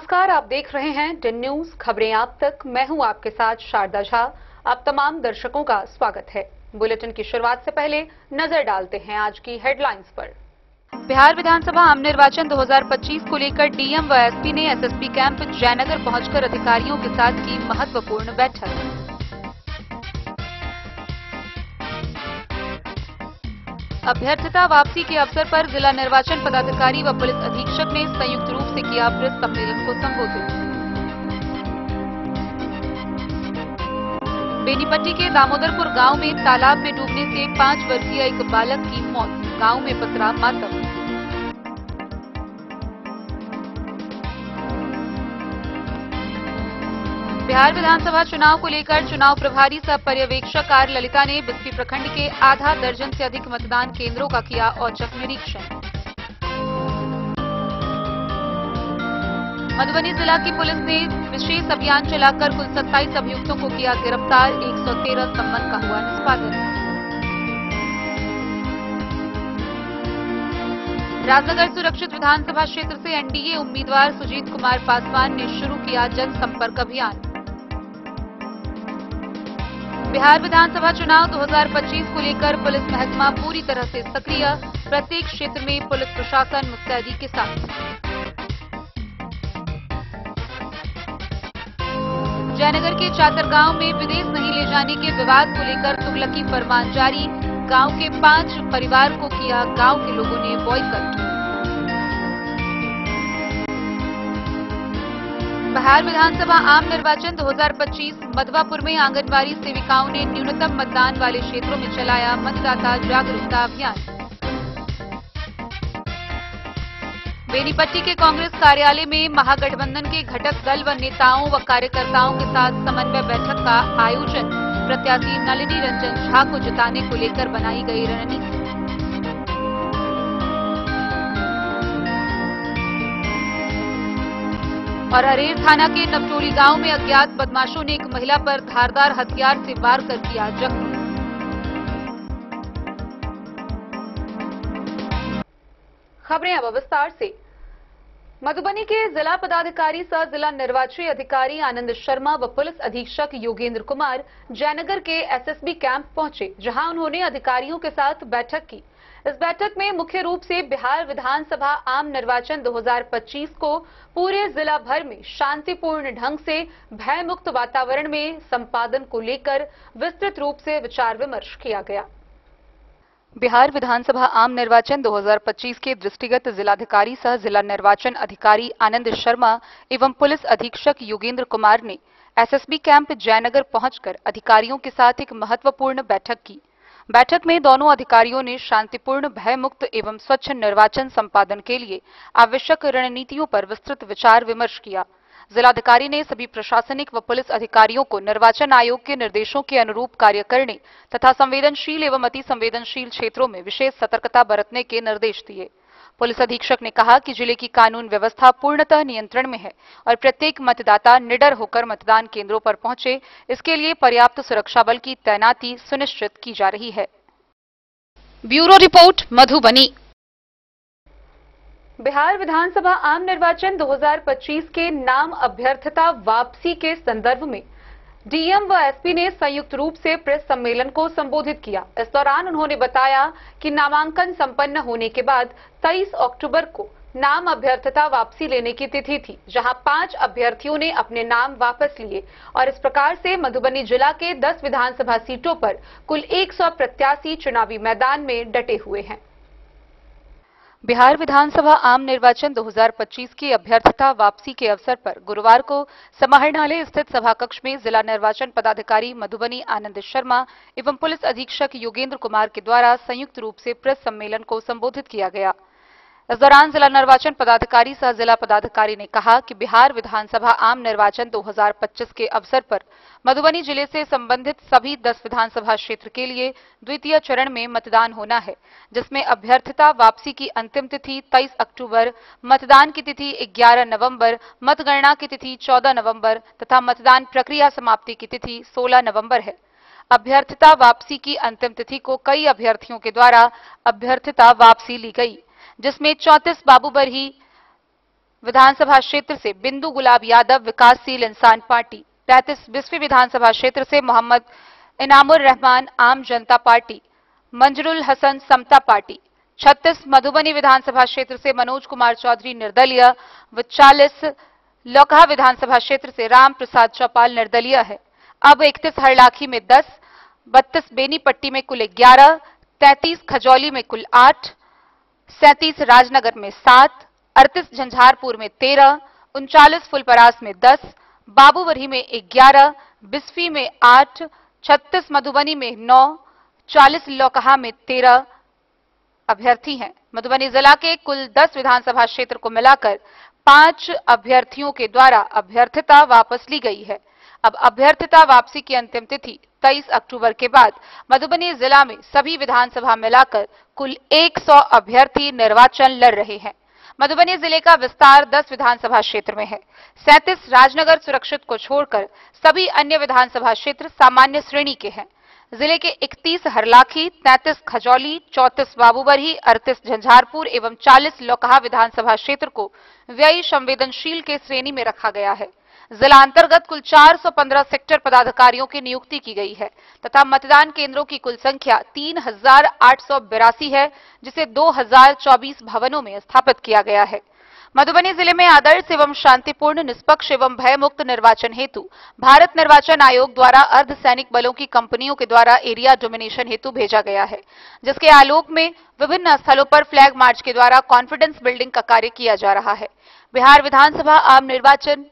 नमस्कार, आप देख रहे हैं डिन न्यूज खबरें आप तक। मैं हूं आपके साथ शारदा झा। आप तमाम दर्शकों का स्वागत है। बुलेटिन की शुरुआत से पहले नजर डालते हैं आज की हेडलाइंस पर। बिहार विधानसभा आम निर्वाचन 2025 को लेकर डीएम व एसपी ने एसएसपी कैंप जयनगर पहुंचकर अधिकारियों के साथ की महत्वपूर्ण बैठक। अभ्यर्थता वापसी के अवसर पर जिला निर्वाचन पदाधिकारी व पुलिस अधीक्षक ने संयुक्त रूप से किया प्रेस सम्मेलन को संबोधित। बेनीपट्टी के दामोदरपुर गांव में तालाब में डूबने से 5 वर्षीय एक बालक की मौत, गांव में पसरा मातम। बिहार विधानसभा चुनाव को लेकर चुनाव प्रभारी सह पर्यवेक्षक आर ललिता ने बिस्फी प्रखंड के आधा दर्जन से अधिक मतदान केंद्रों का किया औचक निरीक्षण। मधुबनी जिला की पुलिस ने विशेष अभियान चलाकर कुल 27 अभियुक्तों को किया गिरफ्तार, 113 सम्मन का हुआ निष्पादन। राजनगर सुरक्षित विधानसभा क्षेत्र से एनडीए उम्मीदवार सुजीत कुमार पासवान ने शुरू किया जनसंपर्क अभियान। बिहार विधानसभा चुनाव 2025 को लेकर पुलिस महकमा पूरी तरह से सक्रिय, प्रत्येक क्षेत्र में पुलिस प्रशासन मुस्तैदी के साथ। जयनगर के चातर गांव में विदेश नहीं ले जाने के विवाद को लेकर तुगलकी फरमान जारी, गांव के 5 परिवार को किया गांव के लोगों ने बॉयकॉट। बिहार विधानसभा आम निर्वाचन 2025 मधवापुर में आंगनबाड़ी सेविकाओं ने न्यूनतम मतदान वाले क्षेत्रों में चलाया मतदाता जागरूकता अभियान। बेनीपट्टी के कांग्रेस कार्यालय में महागठबंधन के घटक दल व नेताओं व कार्यकर्ताओं के साथ समन्वय बैठक का आयोजन, प्रत्याशी नलिनी रंजन झा को जिताने को लेकर बनाई गई रणनीति। और हरेर थाना के नवटोली गांव में अज्ञात बदमाशों ने एक महिला पर धारदार हथियार से वार कर किया जख्मी। खबरें अब विस्तार से। मधुबनी के जिला पदाधिकारी सह जिला निर्वाची अधिकारी आनंद शर्मा व पुलिस अधीक्षक योगेंद्र कुमार जयनगर के एसएसबी कैंप पहुंचे, जहां उन्होंने अधिकारियों के साथ बैठक की। इस बैठक में मुख्य रूप से बिहार विधानसभा आम निर्वाचन 2025 को पूरे जिला भर में शांतिपूर्ण ढंग से भयमुक्त वातावरण में संपादन को लेकर विस्तृत रूप से विचार विमर्श किया गया। बिहार विधानसभा आम निर्वाचन 2025 के दृष्टिगत जिलाधिकारी सह जिला निर्वाचन अधिकारी आनंद शर्मा एवं पुलिस अधीक्षक योगेंद्र कुमार ने एसएसबी कैंप जयनगर पहुंचकर अधिकारियों के साथ एक महत्वपूर्ण बैठक की। बैठक में दोनों अधिकारियों ने शांतिपूर्ण, भयमुक्त एवं स्वच्छ निर्वाचन संपादन के लिए आवश्यक रणनीतियों पर विस्तृत विचार विमर्श किया। जिलाधिकारी ने सभी प्रशासनिक व पुलिस अधिकारियों को निर्वाचन आयोग के निर्देशों के अनुरूप कार्य करने तथा संवेदनशील एवं अति संवेदनशील क्षेत्रों में विशेष सतर्कता बरतने के निर्देश दिए। पुलिस अधीक्षक ने कहा कि जिले की कानून व्यवस्था पूर्णतः नियंत्रण में है और प्रत्येक मतदाता निडर होकर मतदान केंद्रों पर पहुंचे, इसके लिए पर्याप्त सुरक्षा बल की तैनाती सुनिश्चित की जा रही है। Bureau report, Madhubani. बिहार विधानसभा आम निर्वाचन 2025 के नाम अभ्यर्थता वापसी के संदर्भ में डीएम व एसपी ने संयुक्त रूप से प्रेस सम्मेलन को संबोधित किया। इस दौरान उन्होंने बताया कि नामांकन संपन्न होने के बाद 23 अक्टूबर को नाम अभ्यर्थता वापसी लेने की तिथि थी, जहां 5 अभ्यर्थियों ने अपने नाम वापस लिए और इस प्रकार से मधुबनी जिला के 10 विधानसभा सीटों पर कुल 100 प्रत्याशी चुनावी मैदान में डटे हुए हैं। बिहार विधानसभा आम निर्वाचन 2025 की अभ्यर्थता वापसी के अवसर पर गुरुवार को समाहरणालय स्थित सभाकक्ष में जिला निर्वाचन पदाधिकारी मधुबनी आनंद शर्मा एवं पुलिस अधीक्षक योगेंद्र कुमार के द्वारा संयुक्त रूप से प्रेस सम्मेलन को संबोधित किया गया। इस दौरान जिला निर्वाचन पदाधिकारी सह जिला पदाधिकारी ने कहा कि बिहार विधानसभा आम निर्वाचन 2025 के अवसर पर मधुबनी जिले से संबंधित सभी 10 विधानसभा क्षेत्र के लिए द्वितीय चरण में मतदान होना है, जिसमें अभ्यर्थता वापसी की अंतिम तिथि 23 अक्टूबर, मतदान की तिथि 11 नवंबर, मतगणना की तिथि 14 नवंबर तथा मतदान प्रक्रिया समाप्ति की तिथि 16 नवंबर है। अभ्यर्थता वापसी की अंतिम तिथि को कई अभ्यर्थियों के द्वारा अभ्यर्थता वापसी ली गई, जिसमें 34 बाबूबरही विधानसभा क्षेत्र से बिंदु गुलाब यादव विकासशील इंसान पार्टी, 33 बिस्फी विधानसभा क्षेत्र से मोहम्मद इनामुर रहमान आम जनता पार्टी, मंजरुल हसन समता पार्टी, 36 मधुबनी विधानसभा क्षेत्र से मनोज कुमार चौधरी निर्दलीय व 40 लौकहा विधानसभा क्षेत्र से राम प्रसाद चौपाल निर्दलीय है। अब 31 हरलाखी में 10, 32 बेनीपट्टी में कुल 11, 33 खजौली में कुल 8, 37 राजनगर में 7, 38 झंझारपुर में 13, 39 फुलपरास में 10, बाबूवरी में 11, बिस्फी में 8, 36 मधुबनी में 9, 40 लौकहा में 13 अभ्यर्थी हैं। मधुबनी जिला के कुल 10 विधानसभा क्षेत्र को मिलाकर 5 अभ्यर्थियों के द्वारा अभ्यर्थिता वापस ली गई है। अब अभ्यर्थिता वापसी की अंतिम तिथि 23 अक्टूबर के बाद मधुबनी जिला में सभी विधानसभा मिलाकर कुल 100 अभ्यर्थी निर्वाचन लड़ रहे हैं। मधुबनी जिले का विस्तार 10 विधानसभा क्षेत्र में है। 37 राजनगर सुरक्षित को छोड़कर सभी अन्य विधानसभा क्षेत्र सामान्य श्रेणी के हैं। जिले के 31 हरलाखी, 33 खजौली, 34 बाबूबरही, 38 झंझारपुर एवं 40 लौकहा विधानसभा क्षेत्र को व्यय संवेदनशील के श्रेणी में रखा गया है। जिला अंतर्गत कुल 415 सेक्टर पदाधिकारियों की नियुक्ति की गई है तथा मतदान केंद्रों की कुल संख्या 3882 है, जिसे 2024 भवनों में स्थापित किया गया है। मधुबनी जिले में आदर्श एवं शांतिपूर्ण, निष्पक्ष एवं भयमुक्त निर्वाचन हेतु भारत निर्वाचन आयोग द्वारा अर्धसैनिक बलों की कंपनियों के द्वारा एरिया डोमिनेशन हेतु भेजा गया है, जिसके आलोक में विभिन्न स्थलों पर फ्लैग मार्च के द्वारा कॉन्फिडेंस बिल्डिंग का कार्य किया जा रहा है। बिहार विधानसभा आम निर्वाचन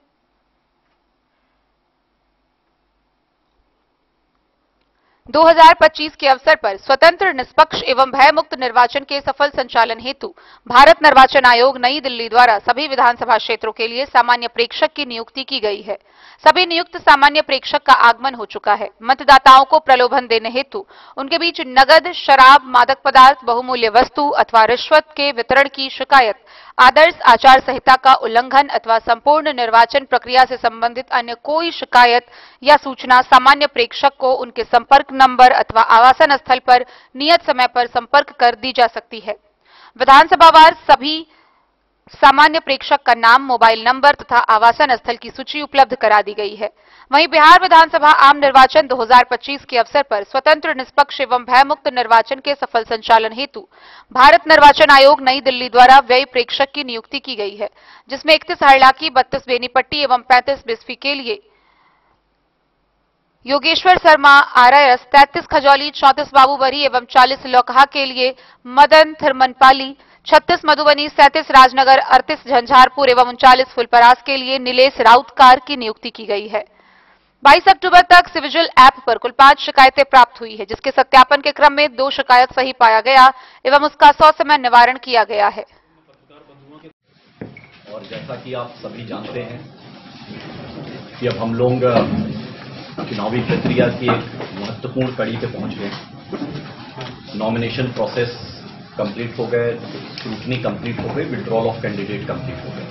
2025 के अवसर पर स्वतंत्र, निष्पक्ष एवं भयमुक्त निर्वाचन के सफल संचालन हेतु भारत निर्वाचन आयोग नई दिल्ली द्वारा सभी विधानसभा क्षेत्रों के लिए सामान्य प्रेक्षक की नियुक्ति की गई है। सभी नियुक्त सामान्य प्रेक्षक का आगमन हो चुका है। मतदाताओं को प्रलोभन देने हेतु उनके बीच नगद, शराब, मादक पदार्थ, बहुमूल्य वस्तु अथवा रिश्वत के वितरण की शिकायत, आदर्श आचार संहिता का उल्लंघन अथवा संपूर्ण निर्वाचन प्रक्रिया से संबंधित अन्य कोई शिकायत या सूचना सामान्य प्रेक्षक को उनके संपर्क नंबर अथवा आवासन स्थल पर नियत समय पर संपर्क कर दी जा सकती है। विधानसभावार सभी सामान्य प्रेक्षक का नाम, मोबाइल नंबर तथा आवासन स्थल की सूची उपलब्ध करा दी गई है। वहीं बिहार विधानसभा आम निर्वाचन 2025 के अवसर पर स्वतंत्र, निष्पक्ष एवं भयमुक्त निर्वाचन के सफल संचालन हेतु भारत निर्वाचन आयोग नई दिल्ली द्वारा व्यय प्रेक्षक की नियुक्ति की गई है, जिसमें 31 हरलाखी, 32 बेनीपट्टी एवं 35 बिस्फी के लिए योगेश्वर शर्मा RIS, 33 खजौली, 34 बाबूबरही एवं 40 लौकहा के लिए मदन थिरमनपाली, 36 मधुबनी, 37 राजनगर, 38 झंझारपुर एवं 39 फुलपरास के लिए नीलेश राउतकार की नियुक्ति की गई है। 22 अक्टूबर तक सिविजिल ऐप पर कुल 5 शिकायतें प्राप्त हुई है, जिसके सत्यापन के क्रम में 2 शिकायत सही पाया गया एवं उसका ससमय निवारण किया गया है। और जैसा कि आप सभी जानते हैं कि अब हम लोग चुनावी प्रक्रिया की एक महत्वपूर्ण कड़ी पे पहुंच गए। नॉमिनेशन प्रोसेस कंप्लीट हो गए, स्क्रूटनी कंप्लीट हो गई, विड्रॉल ऑफ कैंडिडेट कंप्लीट हो गए।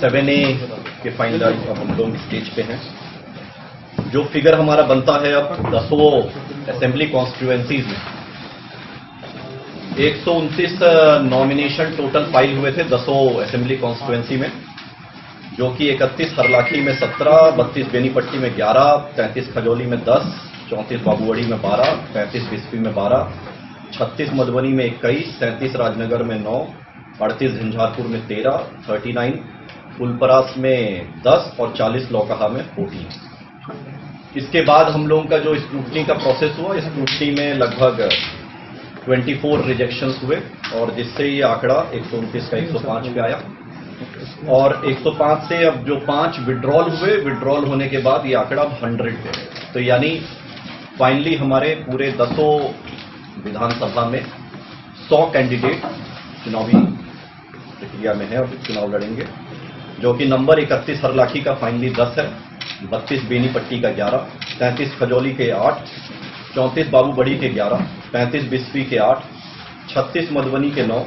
7A के फाइनल अब हम लोग स्टेज पे हैं। जो फिगर हमारा बनता है अब 10 असेंबली कॉन्स्टिट्यूएंसीज में 129 नॉमिनेशन टोटल फाइल हुए थे 10 असेंबली कॉन्स्टिट्यूएंसी में, जो कि 31 हरलाखी में 17, 32 बेनीपट्टी में 11, 33 खजौली में 10, 34 बाबूवड़ी में 12, 35 बिस्फी में 12, 36 मधुबनी में 21, 37 राजनगर में 9, 38 झंझारपुर में 13, 39 फुलपरास में 10 और 40 लौकहा में 14। इसके बाद हम लोगों का जो स्क्रूटनी का प्रोसेस हुआ, स्क्रूटनी में लगभग 24 रिजेक्शंस हुए और जिससे ये आंकड़ा 129 का 105 पे आया। और 105 से अब जो 5 विड्रॉल हुए, विड्रॉल होने के बाद ये आंकड़ा 100 पे। तो यानी फाइनली हमारे पूरे 10 विधानसभा में 100 कैंडिडेट चुनावी प्रक्रिया में है और चुनाव लड़ेंगे, जो कि नंबर 31 हरलाखी का फाइनली 10 है, 32 बेनीपट्टी का 11, 33 खजौली के 8, 34 बाबूबड़ी के 11, 35 बिस्फी के 8, 36 मधुबनी के 9,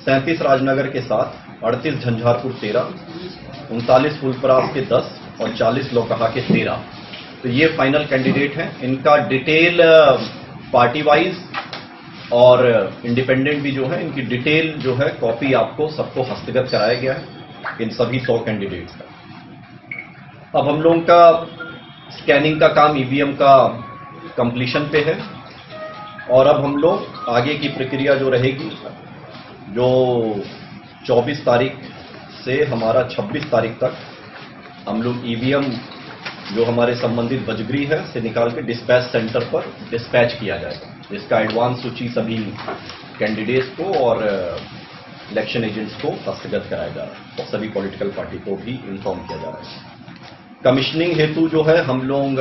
37 राजनगर के 7, 38 झंझारपुर 13, 39 फुलपरास के 10 और 40 लौकहा के 13। तो ये फाइनल कैंडिडेट हैं। इनका डिटेल पार्टी वाइज और इंडिपेंडेंट भी जो है, इनकी डिटेल जो है कॉपी आपको सबको हस्तगत कराया गया है इन सभी 100 कैंडिडेट्स का। अब हम लोगों का स्कैनिंग का काम ईवीएम का कंप्लीशन पे है और अब हम लोग आगे की प्रक्रिया जो रहेगी, जो 24 तारीख से हमारा 26 तारीख तक हम लोग ईवीएम जो हमारे संबंधित बजगरी है से निकाल के डिस्पैच सेंटर पर डिस्पैच किया जाएगा, जिसका एडवांस सूची सभी कैंडिडेट्स को और इलेक्शन एजेंट्स को हस्तगत कराया जा रहा है और सभी पॉलिटिकल पार्टी को भी इन्फॉर्म किया जा रहा है। कमिश्निंग हेतु जो है हम लोग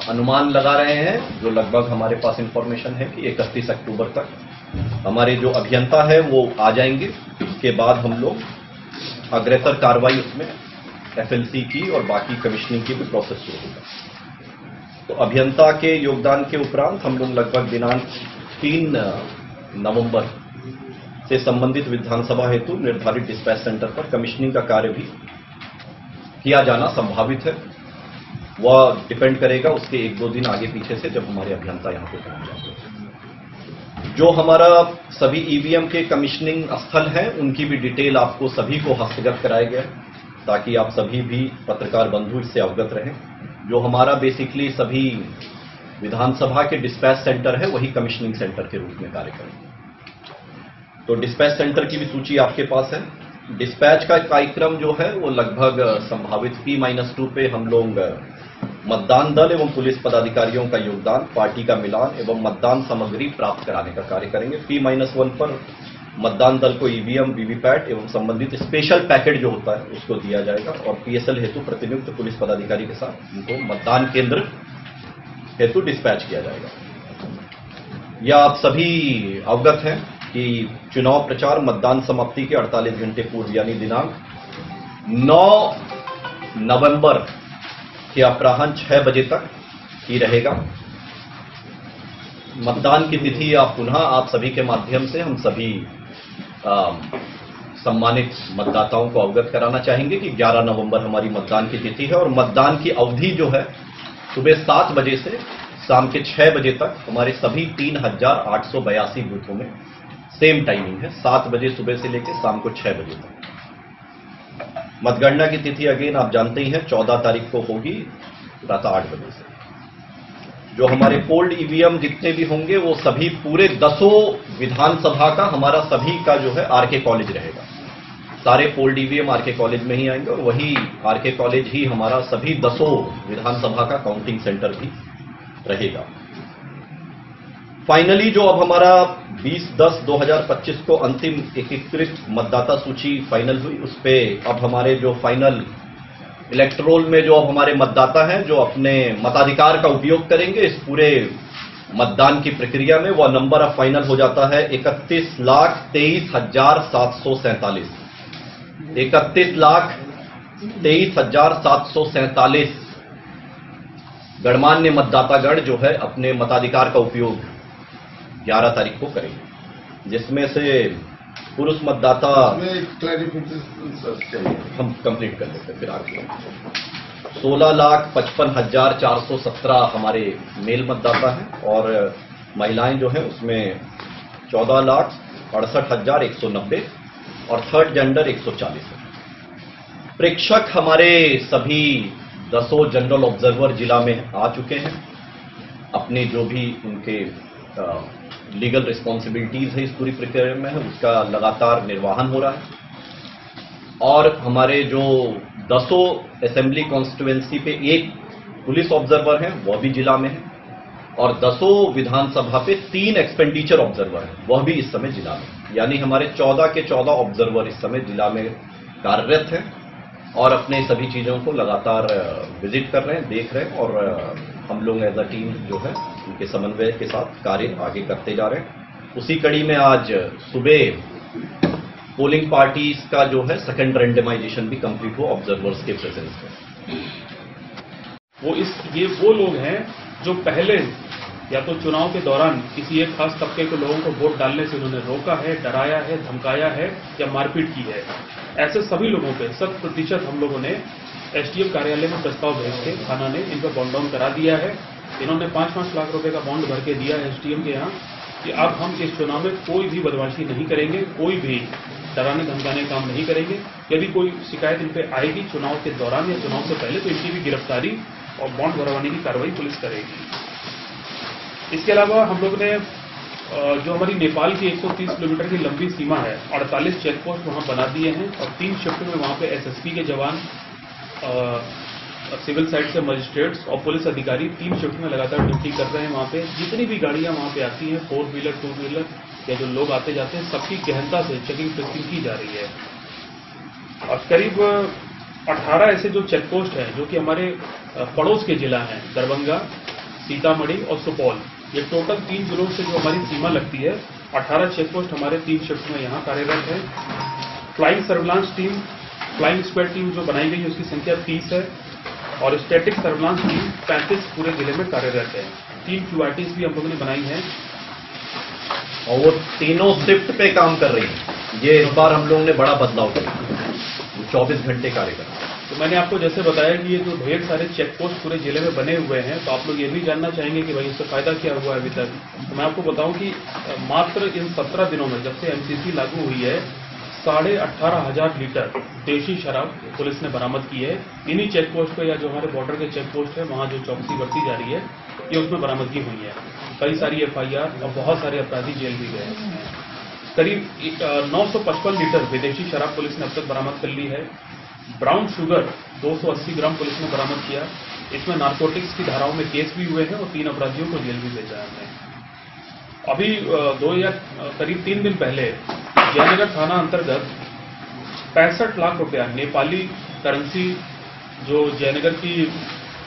अनुमान लगा रहे हैं, जो लगभग हमारे पास इंफॉर्मेशन है कि 31 अक्टूबर तक हमारे जो अभियंता है वो आ जाएंगे। उसके बाद हम लोग अग्रेतर कार्रवाई उसमें एफएलसी की और बाकी कमिश्निंग की भी प्रोसेस शुरू होगा। तो अभियंता के योगदान के उपरांत हम लोग लगभग दिनांक 3 नवंबर से संबंधित विधानसभा हेतु निर्धारित डिस्पैच सेंटर पर कमिश्निंग का कार्य भी किया जाना संभावित है। वह डिपेंड करेगा उसके 1-2 दिन आगे पीछे से, जब हमारे अभियंता यहां पे पहुंच जाएंगे। जो हमारा सभी ईवीएम के कमिश्निंग स्थल हैं, उनकी भी डिटेल आपको सभी को हस्तगत कराया गया है, ताकि आप सभी भी पत्रकार बंधु इससे अवगत रहें। जो हमारा बेसिकली सभी विधानसभा के डिस्पैच सेंटर है, वही कमिश्निंग सेंटर के रूप में कार्य करेंगे। तो डिस्पैच सेंटर की भी सूची आपके पास है। डिस्पैच का कार्यक्रम जो है वो लगभग संभावित P-2 पे हम लोग मतदान दल एवं पुलिस पदाधिकारियों का योगदान, पार्टी का मिलान एवं मतदान सामग्री प्राप्त कराने का कार्य करेंगे। P-1 पर मतदान दल को ईवीएम, वीवीपैट एवं संबंधित स्पेशल पैकेट जो होता है उसको दिया जाएगा और PSL हेतु प्रतिनियुक्त पुलिस पदाधिकारी के साथ उनको मतदान केंद्र हेतु डिस्पैच किया जाएगा। यह आप सभी अवगत हैं कि चुनाव प्रचार मतदान समाप्ति के 48 घंटे पूर्व यानी दिनांक 9 नवंबर के अपराह्न 6 बजे तक ही रहेगा। मतदान की तिथि पुनः आप सभी के माध्यम से हम सभी सम्मानित मतदाताओं को अवगत कराना चाहेंगे कि 11 नवंबर हमारी मतदान की तिथि है और मतदान की अवधि जो है सुबह 7 बजे से शाम के 6 बजे तक हमारे सभी 3882 बूथों में सेम टाइमिंग है, 7 बजे सुबह से लेकर शाम को 6 बजे तक। मतगणना की तिथि अगेन आप जानते ही हैं 14 तारीख को होगी प्रातः 8 बजे से। जो हमारे पोल्ड ईवीएम जितने भी होंगे वो सभी पूरे 10 विधानसभा का हमारा सभी का जो है आरके कॉलेज रहेगा। सारे पोल्ड ईवीएम आरके कॉलेज में ही आएंगे और वही आरके कॉलेज ही हमारा सभी 10 विधानसभा का काउंटिंग सेंटर भी रहेगा। फाइनली जो अब हमारा 20/10/2025 को अंतिम एकीकृत मतदाता सूची फाइनल हुई, उस पे अब हमारे जो फाइनल इलेक्ट्रोल में जो अब हमारे मतदाता हैं जो अपने मताधिकार का उपयोग करेंगे इस पूरे मतदान की प्रक्रिया में, वह नंबर अब फाइनल हो जाता है 31,23,747। 31,23,747 गणमान्य मतदातागण जो है अपने मताधिकार का उपयोग 11 तारीख को करेंगे, जिसमें से पुरुष मतदाता हम कंप्लीट कर लेते हैं फिर आगे। 16,55,417 हमारे मेल मतदाता हैं और महिलाएं जो हैं उसमें 14,68,190 और थर्ड जेंडर 140 है। प्रेक्षक हमारे सभी 10 जनरल ऑब्जर्वर जिला में आ चुके हैं। अपने जो भी उनके लीगल रिस्पॉन्सिबिलिटीज है इस पूरी प्रक्रिया में है उसका लगातार निर्वहन हो रहा है। और हमारे जो 10 असेंबली कॉन्स्टिट्यूएंसी पे एक पुलिस ऑब्जर्वर हैं वह भी जिला में है और 10 विधानसभा पे 3 एक्सपेंडिचर ऑब्जर्वर हैं वह भी इस समय जिला में, यानी हमारे 14 के 14 ऑब्जर्वर इस समय जिला में कार्यरत हैं और अपने सभी चीजों को लगातार विजिट कर रहे हैं, देख रहे हैं और हम लोग एज अ टीम जो है उनके समन्वय के साथ कार्य आगे करते जा रहे हैं। उसी कड़ी में आज सुबह पोलिंग पार्टीज का जो है सेकंड रेंडमाइजेशन भी कंप्लीट हुआ ऑब्जर्वर्स के प्रेजेंस में। ये वो लोग हैं जो पहले या तो चुनाव के दौरान किसी एक खास तबके के लोगों को वोट डालने से उन्होंने रोका है, डराया है, धमकाया है या मारपीट की है। ऐसे सभी लोगों पे 100% हम लोगों ने एसडीएम कार्यालय में प्रस्ताव भेज के थाना ने इनका बॉन्ड डाउन करा दिया है। इन्होंने 5-5 लाख रुपए का बॉन्ड भर के दिया है एसडीएम के यहाँ कि अब हम इस चुनाव में कोई भी बदमाशी नहीं करेंगे, कोई भी डराने धमकाने का काम नहीं करेंगे। यदि कोई शिकायत इन पे आएगी चुनाव के दौरान या चुनाव से पहले तो इनकी भी गिरफ्तारी और बॉन्ड भरवाने की कार्रवाई पुलिस करेगी। इसके अलावा हम लोग ने जो हमारी नेपाल की 130 किलोमीटर की लंबी सीमा है 48 चेक पोस्ट वहां बना दिए हैं और 3 शिफ्ट में वहां पे एसएसपी के जवान, सिविल साइड से मजिस्ट्रेट्स और पुलिस अधिकारी 3 शिफ्ट में लगातार ड्यूटी कर रहे हैं। वहां पे जितनी भी गाड़ियां वहां पे आती हैं 4 व्हीलर 2 व्हीलर या जो लोग आते जाते हैं सबकी गहनता से चेकिंग टेस्टिंग की जा रही है। और करीब 18 ऐसे जो चेक पोस्ट हैं जो कि हमारे पड़ोस के जिला हैं दरभंगा, सीतामढ़ी और सुपौल, ये टोटल 3 जिलों से जो हमारी सीमा लगती है 18 चेक पोस्ट हमारे 3 शिफ्ट में यहाँ कार्यरत है। Flying surveillance team, flying squad team जो बनाई गई है उसकी संख्या 30 है और स्टैटिक सर्विलांस टीम 35 पूरे जिले में कार्यरत है। 3 QRTs भी हम लोगों ने बनाई है और वो तीनों शिफ्ट पे काम कर रही है। ये इस बार हम लोगों ने बड़ा बदलाव किया, 24 घंटे कार्य कर। तो मैंने आपको जैसे बताया कि ये जो ढेर सारे चेक पोस्ट पूरे जिले में बने हुए हैं तो आप लोग ये भी जानना चाहेंगे कि भाई इससे फायदा क्या हुआ है अभी तक। तो मैं आपको बताऊं कि मात्र इन 17 दिनों में जब से MCC लागू हुई है 18,500 लीटर देशी शराब पुलिस ने बरामद की है। इन्हीं चेक पोस्ट पे या जो हमारे बॉर्डर के चेक पोस्ट है वहां जो चौकसी बरती जा रही है ये उसमें बरामदगी हुई है। कई सारी FIR और बहुत सारे अपराधी जेल भी गए। करीब 955 लीटर विदेशी शराब पुलिस ने अब तक बरामद कर ली है। ब्राउन शुगर 280 ग्राम पुलिस ने बरामद किया। इसमें नारकोटिक्स की धाराओं में केस भी हुए हैं और 3 अपराधियों को जेल भी भेजा है। अभी 2 या करीब 3 दिन पहले जयनगर थाना अंतर्गत 65 लाख रुपया नेपाली करेंसी जो जयनगर की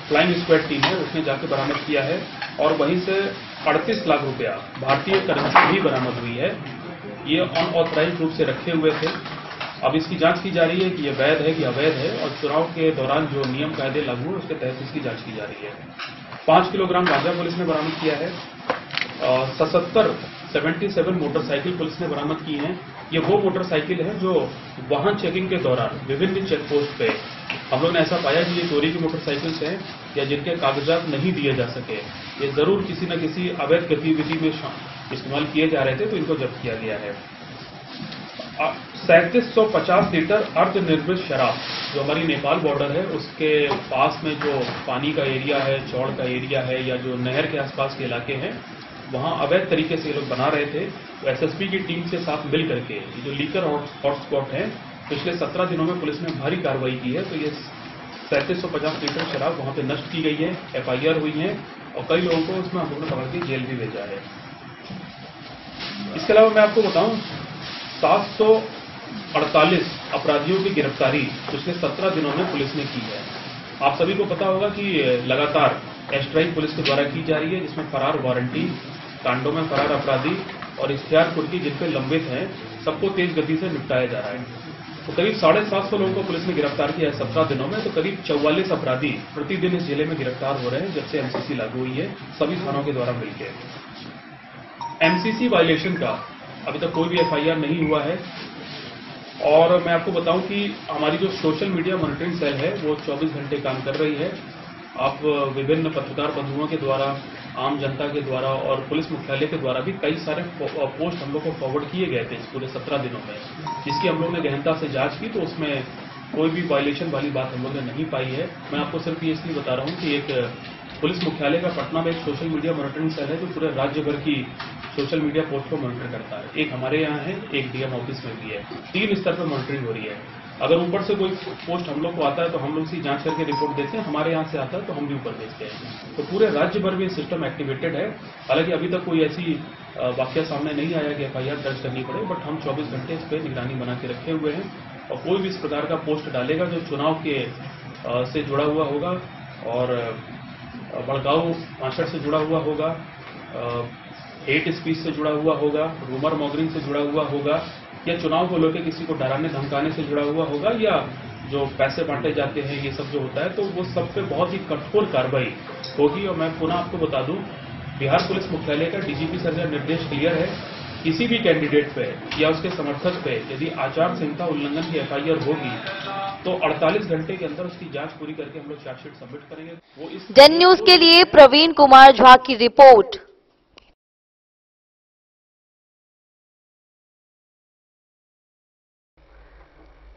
फ्लाइंग स्क्वाड टीम है उसने जाके बरामद किया है और वहीं से 38 लाख रुपया भारतीय करेंसी भी बरामद हुई है। ये अनऑथराइज्ड रूप से रखे हुए थे। अब इसकी जांच की जा रही है कि ये वैध है कि अवैध है और चुनाव के दौरान जो नियम कायदे लागू है उसके तहत इसकी जांच की जा रही है। 5 किलोग्राम गांजा पुलिस ने बरामद किया है। 77 मोटरसाइकिल पुलिस ने बरामद की हैं। ये वो मोटरसाइकिल है जो वाहन चेकिंग के दौरान विभिन्न चेक पोस्ट पे हम लोग ने ऐसा पाया कि ये चोरी की मोटरसाइकिल्स हैं या जिनके कागजात नहीं दिए जा सके, ये जरूर किसी न किसी अवैध गतिविधि में इस्तेमाल किए जा रहे थे तो इनको जब्त किया गया है। 3750 लीटर अर्धनिर्मित शराब जो हमारी नेपाल बॉर्डर है उसके पास में जो पानी का एरिया है, चौड़ का एरिया है या जो नहर के आसपास के इलाके हैं वहां अवैध तरीके से ये लोग बना रहे थे। तो SSP की टीम के साथ मिल करके ये जो लीकर हॉटस्पॉट है पिछले 17 दिनों में पुलिस ने भारी कार्रवाई की है। तो ये 3750 लीटर शराब वहां पे नष्ट की गई है, FIR हुई है और कई लोगों को उसमें हम लोगों ने पकड़ के जेल भी भेजा है। इसके अलावा मैं आपको बताऊं 748 अपराधियों की गिरफ्तारी पिछले 17 दिनों में पुलिस ने की है। आप सभी को पता होगा कि लगातार एयरस्ट्राइक पुलिस के द्वारा की जा रही है जिसमें फरार वारंटी, कांडों में फरार अपराधी और इख्तियार कुर्की जिन पे लंबित हैं सबको तेज गति से निपटाया जा रहा है। तो करीब 750 लोगों को पुलिस ने गिरफ्तार किया है 17 दिनों में। तो करीब 44 अपराधी प्रतिदिन इस जिले में गिरफ्तार हो रहे हैं जब से MCC लागू हुई है सभी थानों के द्वारा मिलकर। MCC वायलेशन का अभी तक कोई भी FIR नहीं हुआ है। और मैं आपको बताऊं कि हमारी जो सोशल मीडिया मॉनिटरिंग सेल है वो 24 घंटे काम कर रही है। आप विभिन्न पत्रकार बंधुओं के द्वारा, आम जनता के द्वारा और पुलिस मुख्यालय के द्वारा भी कई सारे पोस्ट हम लोग को फॉरवर्ड किए गए थे इस पूरे 17 दिनों में, जिसकी हम लोग ने गहनता से जांच की तो उसमें कोई भी वायलेशन वाली बात हम लोग ने नहीं पाई है। मैं आपको सिर्फ ये इसलिए बता रहा हूँ कि एक पुलिस मुख्यालय का पटना में एक सोशल मीडिया मॉनिटरिंग सेल है जो पूरे राज्य भर की सोशल मीडिया पोस्ट को मॉनिटर करता है। एक हमारे यहाँ है, एक DM ऑफिस में भी है। 3 स्तर पर मॉनिटरिंग हो रही है। अगर ऊपर से कोई पोस्ट हम लोग को आता है तो हम लोग उसकी जांच करके रिपोर्ट देते हैं, हमारे यहाँ से आता है तो हम भी ऊपर भेजते हैं। तो पूरे राज्य भर में सिस्टम एक्टिवेटेड है। हालांकि अभी तक कोई ऐसी वाकया सामने नहीं आया कि FIR दर्ज करनी पड़े, बट हम 24 घंटे इस पर निगरानी बना के रखे हुए हैं। और कोई भी इस प्रकार का पोस्ट डालेगा जो चुनाव के से जुड़ा हुआ होगा और भड़काऊ भाषण से जुड़ा हुआ होगा, हेट स्पीच से जुड़ा हुआ होगा, रूमर मॉन्गरिंग से जुड़ा हुआ होगा या चुनाव को लेकर किसी को डराने धमकाने से जुड़ा हुआ होगा या जो पैसे बांटे जाते हैं ये सब जो होता है तो वो सब पे बहुत ही कठोर कार्रवाई होगी। और मैं पुनः आपको बता दूं बिहार पुलिस मुख्यालय का DGP सर का निर्देश क्लियर है, किसी भी कैंडिडेट पे या उसके समर्थक पे यदि आचार संहिता उल्लंघन की FIR होगी तो 48 घंटे के अंदर उसकी जांच पूरी करके हम लोग चार्जशीट सबमिट करेंगे। वो इस जन न्यूज के लिए प्रवीण कुमार झा की रिपोर्ट।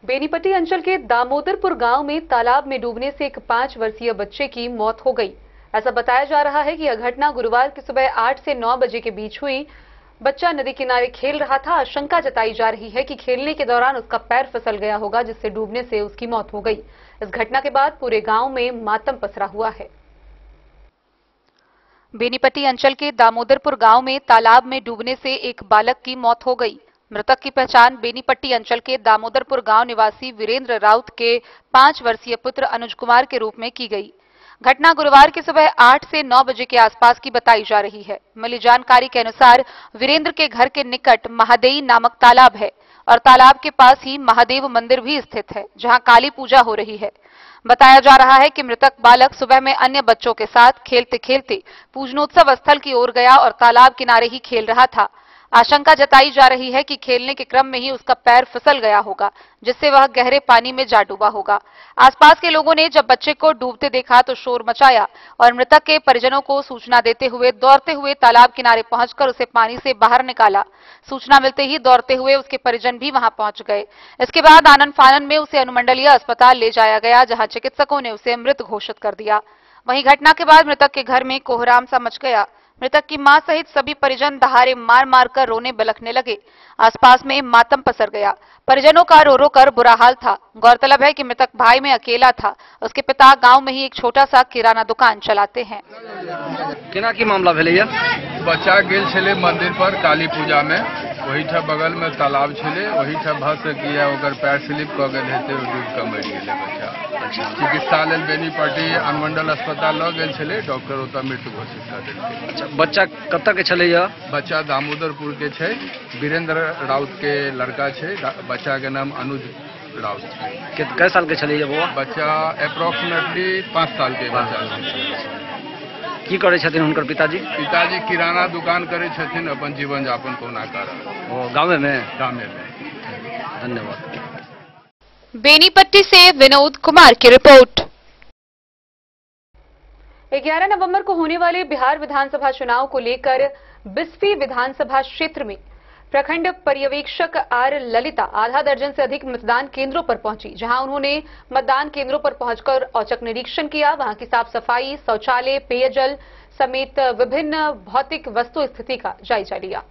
बेनीपट्टी अंचल के दामोदरपुर गांव में तालाब में डूबने से एक 5 वर्षीय बच्चे की मौत हो गई। ऐसा बताया जा रहा है कि यह घटना गुरुवार की सुबह 8 से 9 बजे के बीच हुई। बच्चा नदी किनारे खेल रहा था। आशंका जताई जा रही है कि खेलने के दौरान उसका पैर फिसल गया होगा, जिससे डूबने से उसकी मौत हो गई। इस घटना के बाद पूरे गांव में मातम पसरा हुआ है। बेनीपट्टी अंचल के दामोदरपुर गांव में तालाब में डूबने से एक बालक की मौत हो गई। मृतक की पहचान बेनीपट्टी अंचल के दामोदरपुर गांव निवासी वीरेंद्र राउत के 5 वर्षीय पुत्र अनुज कुमार के रूप में की गई। घटना गुरुवार की सुबह 8 से 9 बजे के आसपास की बताई जा रही है। मिली जानकारी के अनुसार वीरेंद्र के घर के निकट महादेई नामक तालाब है और तालाब के पास ही महादेव मंदिर भी स्थित है, जहां काली पूजा हो रही है। बताया जा रहा है कि मृतक बालक सुबह में अन्य बच्चों के साथ खेलते खेलते पूजनोत्सव स्थल की ओर गया और तालाब किनारे ही खेल रहा था। आशंका जताई जा रही है कि खेलने के क्रम में ही उसका पैर फिसल गया होगा, जिससे वह गहरे पानी में जा डूबा होगा। आसपास के लोगों ने जब बच्चे को डूबते देखा तो शोर मचाया और मृतक के परिजनों को सूचना देते हुए दौड़ते हुए तालाब किनारे पहुंचकर उसे पानी से बाहर निकाला। सूचना मिलते ही दौड़ते हुए उसके परिजन भी वहां पहुंच गए। इसके बाद आनन फानन में उसे अनुमंडलीय अस्पताल ले जाया गया, जहां चिकित्सकों ने उसे मृत घोषित कर दिया। वहीं घटना के बाद मृतक के घर में कोहराम सा मच गया। मृतक की मां सहित सभी परिजन दहाड़े मार मार कर रोने बिलखने लगे। आसपास में मातम पसर गया। परिजनों का रो रो कर बुरा हाल था। गौरतलब है कि मृतक भाई में अकेला था। उसके पिता गांव में ही एक छोटा सा किराना दुकान चलाते हैं। केना की मामला भेलैया? बच्चा गेल छले मंदिर पर काली पूजा में, वही ठा बगल में तालाब छले, वही ठा भस किया ओकर पैर स्लिप क गेल हेते, डूब के मरि गेलै बच्चा। चिकित्सा लेल बेनीपट्टी अनुमंडल अस्पताल ल गेल छले, डॉक्टर ओतऽ मृत घोषित कर देलकै। अच्छा, बच्चा कतऽ के छलैया? बच्चा दामोदरपुर के छै, वीरेंद्र राउत के लड़का छै। बच्चा के नाम अनुज राउत छै। कै साल के छलैया बौआ? बच्चा अप्रोक्सीमेटली 5 साल के बच्चा छै। की करै छथिन हुनकर पिताजी? पिताजी किराना दुकान करै छथिन, अपन जीवन यापन कोना कर रहल। ओ गाँव में? धन्यवाद। बेनीपट्टी से विनोद कुमार की रिपोर्ट। 11 नवंबर को होने वाले बिहार विधानसभा चुनाव को लेकर बिस्फी विधानसभा क्षेत्र में प्रखंड पर्यवेक्षक आर ललिता आधा दर्जन से अधिक मतदान केंद्रों पर पहुंची, जहां उन्होंने मतदान केंद्रों पर पहुंचकर औचक निरीक्षण किया। वहां की साफ सफाई, शौचालय, पेयजल समेत विभिन्न भौतिक वस्तु स्थिति का जायजा लिया।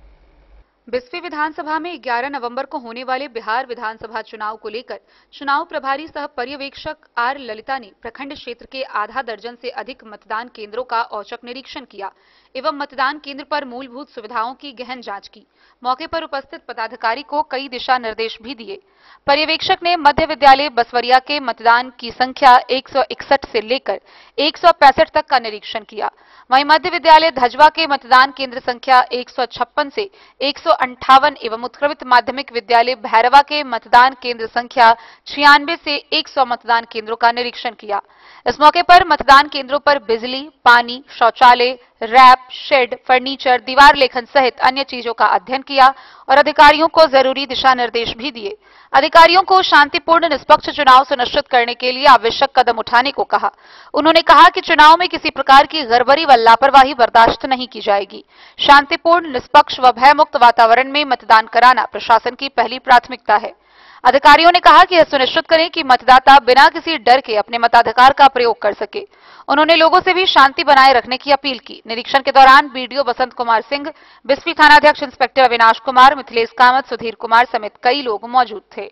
बिस्फी विधानसभा में 11 नवंबर को होने वाले बिहार विधानसभा चुनाव को लेकर चुनाव प्रभारी सह पर्यवेक्षक आर ललिता ने प्रखंड क्षेत्र के आधा दर्जन से अधिक मतदान केंद्रों का औचक निरीक्षण किया एवं मतदान केंद्र पर मूलभूत सुविधाओं की गहन जांच की। मौके पर उपस्थित पदाधिकारी को कई दिशा निर्देश भी दिए। पर्यवेक्षक ने मध्य विद्यालय बसवरिया के मतदान की संख्या 161 से लेकर 165 तक का निरीक्षण किया। वहीं मध्य विद्यालय धजवा के मतदान केंद्र संख्या 156 से 158 एवं उत्क्रमित माध्यमिक विद्यालय भैरवा के मतदान केंद्र संख्या 96 से 100 मतदान केंद्रों का निरीक्षण किया। इस मौके पर मतदान केंद्रों पर बिजली, पानी, शौचालय, रैप, शेड, फर्नीचर, दीवार लेखन सहित अन्य चीजों का अध्ययन किया और अधिकारियों को जरूरी दिशा निर्देश भी दिए। अधिकारियों को शांतिपूर्ण निष्पक्ष चुनाव सुनिश्चित करने के लिए आवश्यक कदम उठाने को कहा। उन्होंने कहा कि चुनाव में किसी प्रकार की गड़बड़ी व लापरवाही बर्दाश्त नहीं की जाएगी। शांतिपूर्ण, निष्पक्ष व भयमुक्त वातावरण में मतदान कराना प्रशासन की पहली प्राथमिकता है। अधिकारियों ने कहा कि यह सुनिश्चित करें कि मतदाता बिना किसी डर के अपने मताधिकार का प्रयोग कर सके। उन्होंने लोगों से भी शांति बनाए रखने की अपील की। निरीक्षण के दौरान बीडीओ बसंत कुमार सिंह, बिस्फी थानाध्यक्ष इंस्पेक्टर अविनाश कुमार, मिथिलेश कामत, सुधीर कुमार समेत कई लोग मौजूद थे।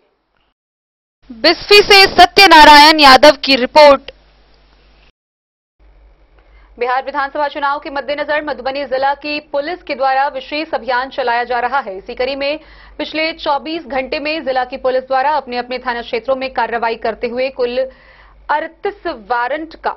बिस्फी से सत्यनारायण यादव की रिपोर्ट। बिहार विधानसभा चुनाव के मद्देनजर मधुबनी जिला की पुलिस के द्वारा विशेष अभियान चलाया जा रहा है। इसी कड़ी में पिछले 24 घंटे में जिला की पुलिस द्वारा अपने अपने थाना क्षेत्रों में कार्रवाई करते हुए कुल 38 वारंट का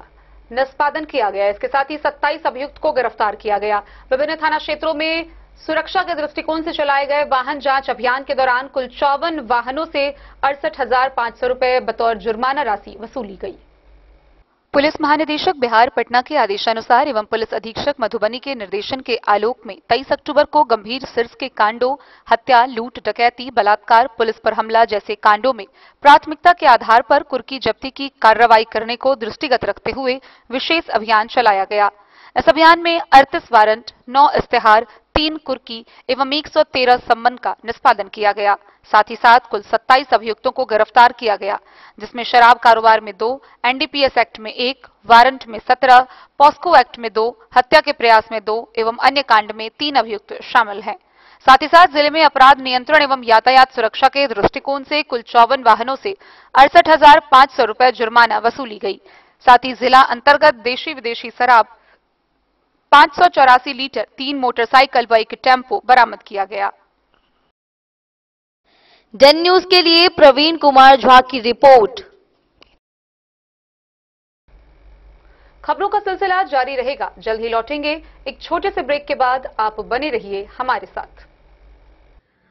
निष्पादन किया गया। इसके साथ ही 27 अभियुक्त को गिरफ्तार किया गया। विभिन्न थाना क्षेत्रों में सुरक्षा के दृष्टिकोण से चलाए गए वाहन जांच अभियान के दौरान कुल 54 वाहनों से 68,500 रुपए बतौर जुर्माना राशि वसूली गई। पुलिस महानिदेशक बिहार पटना के आदेशानुसार एवं पुलिस अधीक्षक मधुबनी के निर्देशन के आलोक में 23 अक्टूबर को गंभीर सिर्फ के कांडों, हत्या, लूट, डकैती, बलात्कार, पुलिस पर हमला जैसे कांडों में प्राथमिकता के आधार पर कुर्की जब्ती की कार्रवाई करने को दृष्टिगत रखते हुए विशेष अभियान चलाया गया। इस अभियान में 38 वारंट, 9 इस्तेहार, 3 कुर्की एवं 113 संबंध का निष्पादन किया गया। साथ ही साथ कुल 27 अभियुक्तों को गिरफ्तार किया गया, जिसमें शराब कारोबार में 2, एनडीपीएस एक्ट में 1, वारंट में 17, पॉस्को एक्ट में 2, हत्या के प्रयास में 2 एवं अन्य कांड में 3 अभियुक्त शामिल हैं। साथ ही साथ जिले में अपराध नियंत्रण एवं यातायात सुरक्षा के दृष्टिकोण से कुल 54 वाहनों से 68,500 रुपए जुर्माना वसूली गई। साथ ही जिला अंतर्गत देशी विदेशी शराब 584 लीटर, 3 मोटरसाइकिल व 1 टेम्पो बरामद किया गया। डेन न्यूज के लिए प्रवीण कुमार झा की रिपोर्ट। खबरों का सिलसिला जारी रहेगा, जल्द ही लौटेंगे एक छोटे से ब्रेक के बाद। आप बने रहिए हमारे साथ।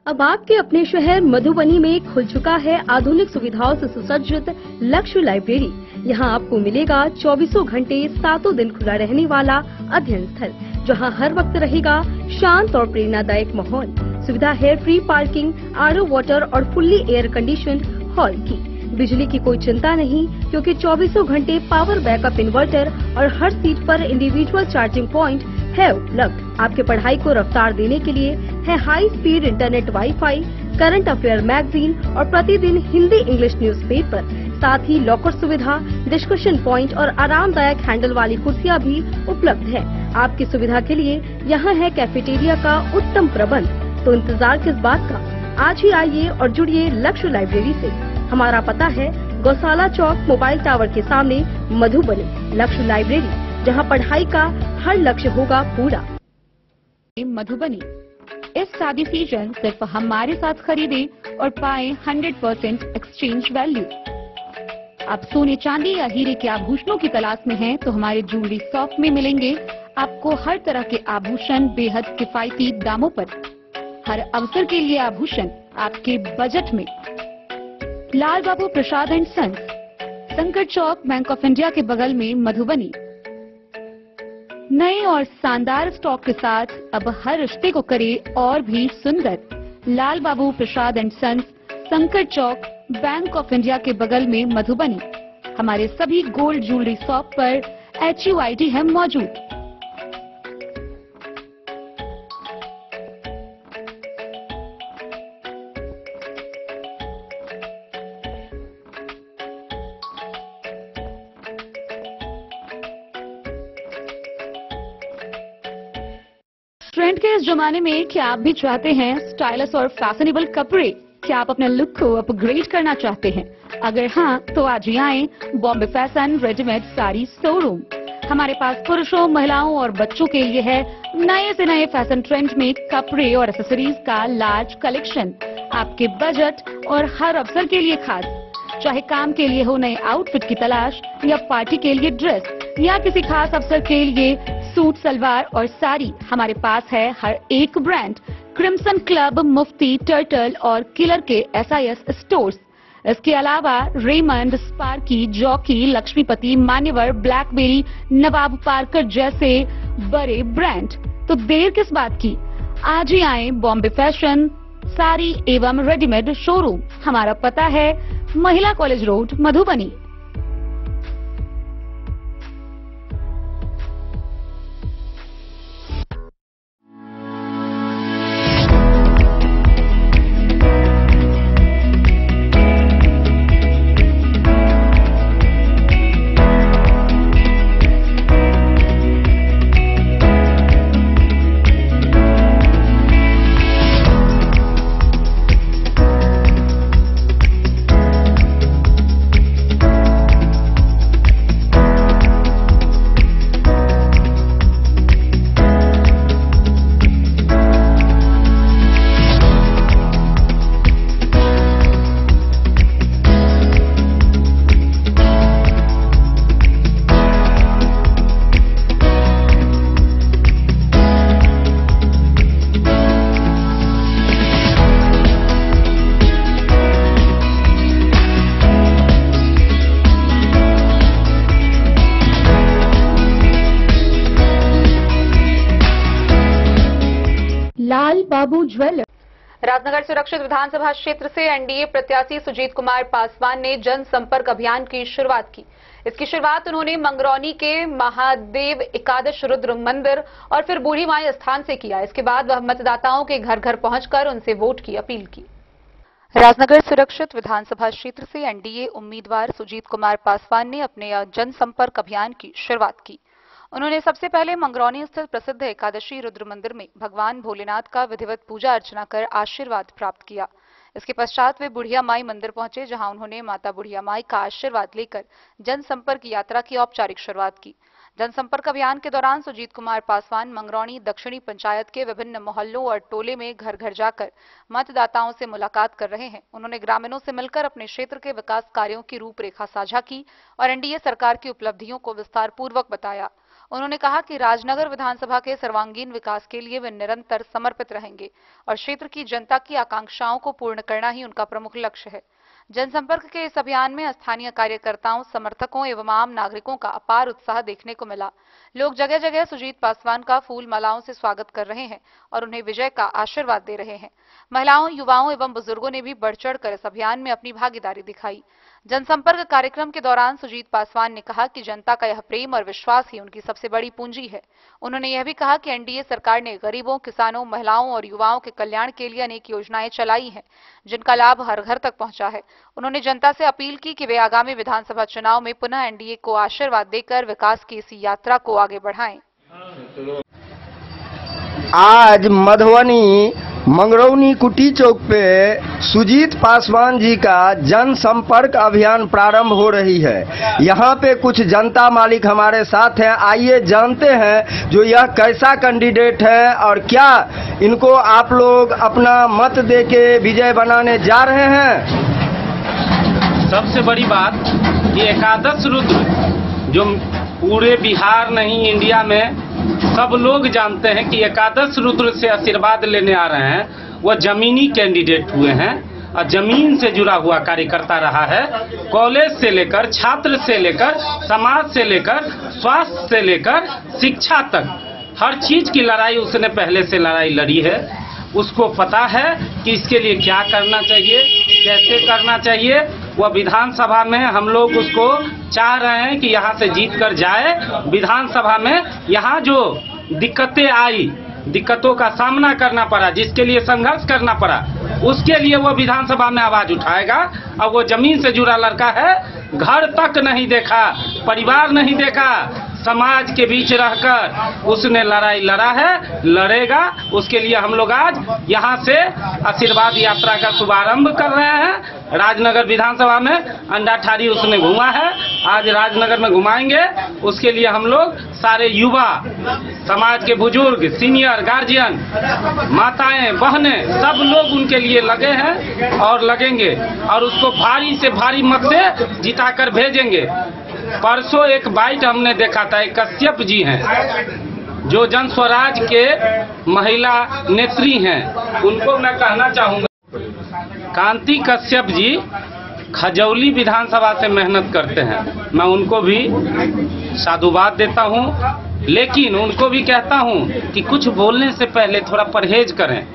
अब आपके अपने शहर मधुबनी में खुल चुका है आधुनिक सुविधाओं से सुसज्जित लक्ष्य लाइब्रेरी। यहाँ आपको मिलेगा 24 घंटे 7 दिन खुला रहने वाला अध्ययन स्थल, जहाँ हर वक्त रहेगा शांत और प्रेरणादायक माहौल। सुविधा है फ्री पार्किंग, आरओ वाटर और फुल्ली एयर कंडीशन हॉल की। बिजली की कोई चिंता नहीं, क्योंकि 24 घंटे पावर बैकअप इन्वर्टर और हर सीट पर इंडिविजुअल चार्जिंग पॉइंट है उपलब्ध। आपके पढ़ाई को रफ्तार देने के लिए है high speed internet, wifi, current affair magazine और प्रतिदिन हिंदी इंग्लिश न्यूज़पेपर। साथ ही लॉकर सुविधा, डिस्कशन पॉइंट और आरामदायक हैंडल वाली कुर्सियां भी उपलब्ध है। आपकी सुविधा के लिए यहाँ है कैफेटेरिया का उत्तम प्रबंध। तो इंतजार किस बात का, आज ही आइए और जुड़िए लक्ष्य लाइब्रेरी से। हमारा पता है गौशाला चौक, मोबाइल टावर के सामने, मधुबनी। लक्ष्य लाइब्रेरी, जहां पढ़ाई का हर लक्ष्य होगा पूरा। मधुबनी, इस शादी सीजन सिर्फ हमारे साथ खरीदे और पाए 100% एक्सचेंज वैल्यू। आप सोने, चांदी या हीरे के आभूषणों की तलाश में हैं, तो हमारे ज्वेलरी शॉप में मिलेंगे आपको हर तरह के आभूषण बेहद किफायती दामों पर। हर अवसर के लिए आभूषण आपके बजट में। लाल बाबू प्रसाद एंड सन्स, संकट चौक, बैंक ऑफ इंडिया के बगल में, मधुबनी। नए और शानदार स्टॉक के साथ अब हर रिश्ते को करे और भी सुंदर। लाल बाबू प्रसाद एंड सन्स, संकट चौक, बैंक ऑफ इंडिया के बगल में, मधुबनी। हमारे सभी गोल्ड ज्वेलरी शॉप पर HUID है मौजूद। ट्रेंड के इस जमाने में क्या आप भी चाहते हैं स्टाइलिश और फैशनेबल कपड़े? क्या आप अपने लुक को अपग्रेड करना चाहते हैं? अगर हाँ, तो आज ही आए Bombay fashion readymade sari showroom. हमारे पास पुरुषों, महिलाओं और बच्चों के लिए है नए से नए फैशन ट्रेंड में कपड़े और एक्सेसरीज का लार्ज कलेक्शन। आपके बजट और हर अवसर के लिए खास। चाहे काम के लिए हो नए आउटफिट की तलाश, या पार्टी के लिए ड्रेस, या किसी खास अवसर के लिए सूट, सलवार और साड़ी, हमारे पास है हर एक ब्रांड। क्रिम्सन क्लब, मुफ्ती, टर्टल और किलर के SIS स्टोर्स। इसके अलावा रेमंड, स्पार्की, जॉकी, लक्ष्मीपति, मान्यवर, ब्लैकबेरी, नवाब पार्कर जैसे बड़े ब्रांड। तो देर किस बात की, आज ही आए बॉम्बे फैशन साड़ी एवं रेडीमेड शोरूम। हमारा पता है महिला कॉलेज रोड, मधुबनी। लाल बाबू ज्वेलर्स। राजनगर सुरक्षित विधानसभा क्षेत्र से एनडीए प्रत्याशी सुजीत कुमार पासवान ने जनसंपर्क अभियान की शुरुआत की। इसकी शुरुआत उन्होंने मंगरौनी के महादेव एकादश रुद्र मंदिर और फिर बूढ़ी माई स्थान से किया। इसके बाद वह मतदाताओं के घर घर पहुंचकर उनसे वोट की अपील की। राजनगर सुरक्षित विधानसभा क्षेत्र से एनडीए उम्मीदवार सुजीत कुमार पासवान ने अपने जनसंपर्क अभियान की शुरुआत की। उन्होंने सबसे पहले मंगरौनी स्थित प्रसिद्ध एकादशी रुद्र मंदिर में भगवान भोलेनाथ का विधिवत पूजा अर्चना कर आशीर्वाद प्राप्त किया। इसके पश्चात वे बुढ़िया माई मंदिर पहुंचे, जहां उन्होंने माता बुढ़िया माई का आशीर्वाद लेकर जनसंपर्क यात्रा की औपचारिक शुरुआत की। जनसंपर्क अभियान के दौरान सुजीत कुमार पासवान मंगरौनी दक्षिणी पंचायत के विभिन्न मोहल्लों और टोले में घर घर जाकर मतदाताओं से मुलाकात कर रहे हैं। उन्होंने ग्रामीणों से मिलकर अपने क्षेत्र के विकास कार्यों की रूपरेखा साझा की और एनडीए सरकार की उपलब्धियों को विस्तार पूर्वक बताया। उन्होंने कहा कि राजनगर विधानसभा के सर्वांगीण विकास के लिए वे निरंतर समर्पित रहेंगे और क्षेत्र की जनता की आकांक्षाओं को पूर्ण करना ही उनका प्रमुख लक्ष्य है। जनसंपर्क के इस अभियान में स्थानीय कार्यकर्ताओं, समर्थकों एवं आम नागरिकों का अपार उत्साह देखने को मिला। लोग जगह जगह सुजीत पासवान का फूल मालाओं से स्वागत कर रहे हैं और उन्हें विजय का आशीर्वाद दे रहे हैं। महिलाओं, युवाओं एवं बुजुर्गों ने भी बढ़ चढ़कर इस अभियान में अपनी भागीदारी दिखाई। जनसंपर्क कार्यक्रम के दौरान सुजीत पासवान ने कहा कि जनता का यह प्रेम और विश्वास ही उनकी सबसे बड़ी पूंजी है। उन्होंने यह भी कहा कि एनडीए सरकार ने गरीबों, किसानों, महिलाओं और युवाओं के कल्याण के लिए अनेक योजनाएं चलाई हैं, जिनका लाभ हर घर तक पहुंचा है। उन्होंने जनता से अपील की कि वे आगामी विधानसभा चुनाव में पुनः एनडीए को आशीर्वाद देकर विकास की इस यात्रा को आगे बढ़ाएं। आज मधुबनी मंगरौनी कुटी चौक पे सुजीत पासवान जी का जनसंपर्क अभियान प्रारंभ हो रही है। यहाँ पे कुछ जनता मालिक हमारे साथ हैं। आइए जानते हैं जो यह कैसा कैंडिडेट है और क्या इनको आप लोग अपना मत दे के विजय बनाने जा रहे हैं। सबसे बड़ी बात ये एकादश रुद्र जो पूरे बिहार नहीं इंडिया में सब लोग जानते हैं कि एकादश रुद्र से आशीर्वाद लेने आ रहे हैं। वह जमीनी कैंडिडेट हुए हैं और जमीन से जुड़ा हुआ कार्यकर्ता रहा है। कॉलेज से लेकर, छात्र से लेकर, समाज से लेकर, स्वास्थ्य से लेकर शिक्षा तक हर चीज की लड़ाई उसने पहले से लड़ाई लड़ी है। उसको पता है कि इसके लिए क्या करना चाहिए, कैसे करना चाहिए। वह विधानसभा में हम लोग उसको चाह रहे हैं कि यहाँ से जीत कर जाए। विधानसभा में यहाँ जो दिक्कतें आई, दिक्कतों का सामना करना पड़ा, जिसके लिए संघर्ष करना पड़ा, उसके लिए वो विधानसभा में आवाज उठाएगा। और वो जमीन से जुड़ा लड़का है, घर तक नहीं देखा, परिवार नहीं देखा, समाज के बीच रहकर उसने लड़ाई लड़ा है, लड़ेगा। उसके लिए हम लोग आज यहाँ से आशीर्वाद यात्रा का शुभारंभ कर रहे हैं। राजनगर विधानसभा में अंडाठारी उसने घुमा है, आज राजनगर में घुमाएंगे। उसके लिए हम लोग सारे युवा, समाज के बुजुर्ग, सीनियर, गार्जियन, माताएं, बहनें, सब लोग उनके लिए लगे हैं और लगेंगे और उसको भारी से भारी मत से जिताकर भेजेंगे। परसों एक बाइट हमने देखा था, एक कश्यप जी हैं जो जन स्वराज के महिला नेत्री हैं, उनको मैं कहना चाहूँगा, कांति कश्यप जी खजौली विधानसभा से मेहनत करते हैं। मैं उनको भी साधुवाद देता हूँ, लेकिन उनको भी कहता हूँ कि कुछ बोलने से पहले थोड़ा परहेज करें।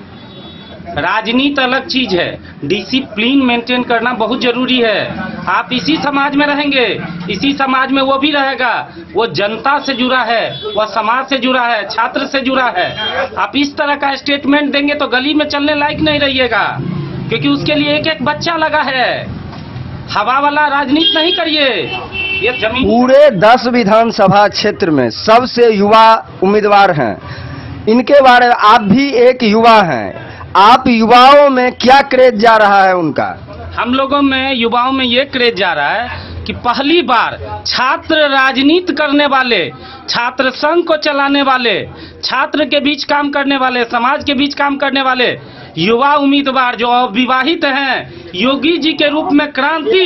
राजनीति अलग चीज है, डिसिप्लिन मेंटेन करना बहुत जरूरी है। आप इसी समाज में रहेंगे, इसी समाज में वो भी रहेगा। वो जनता से जुड़ा है, वह समाज से जुड़ा है, छात्र से जुड़ा है। आप इस तरह का स्टेटमेंट देंगे तो गली में चलने लायक नहीं रहिएगा, क्योंकि उसके लिए एक एक बच्चा लगा है। हवा वाला राजनीति नहीं करिए। ये जमीन पूरे 10 विधानसभा क्षेत्र में सबसे युवा उम्मीदवार हैं। इनके बारे में आप भी एक युवा हैं, आप युवाओं में क्या क्रेज जा रहा है उनका? हम लोगों में, युवाओं में ये क्रेज जा रहा है कि पहली बार छात्र राजनीति करने वाले, छात्र संघ को चलाने वाले, छात्र के बीच काम करने वाले, समाज के बीच काम करने वाले युवा उम्मीदवार जो अविवाहित हैं, योगी जी के रूप में क्रांति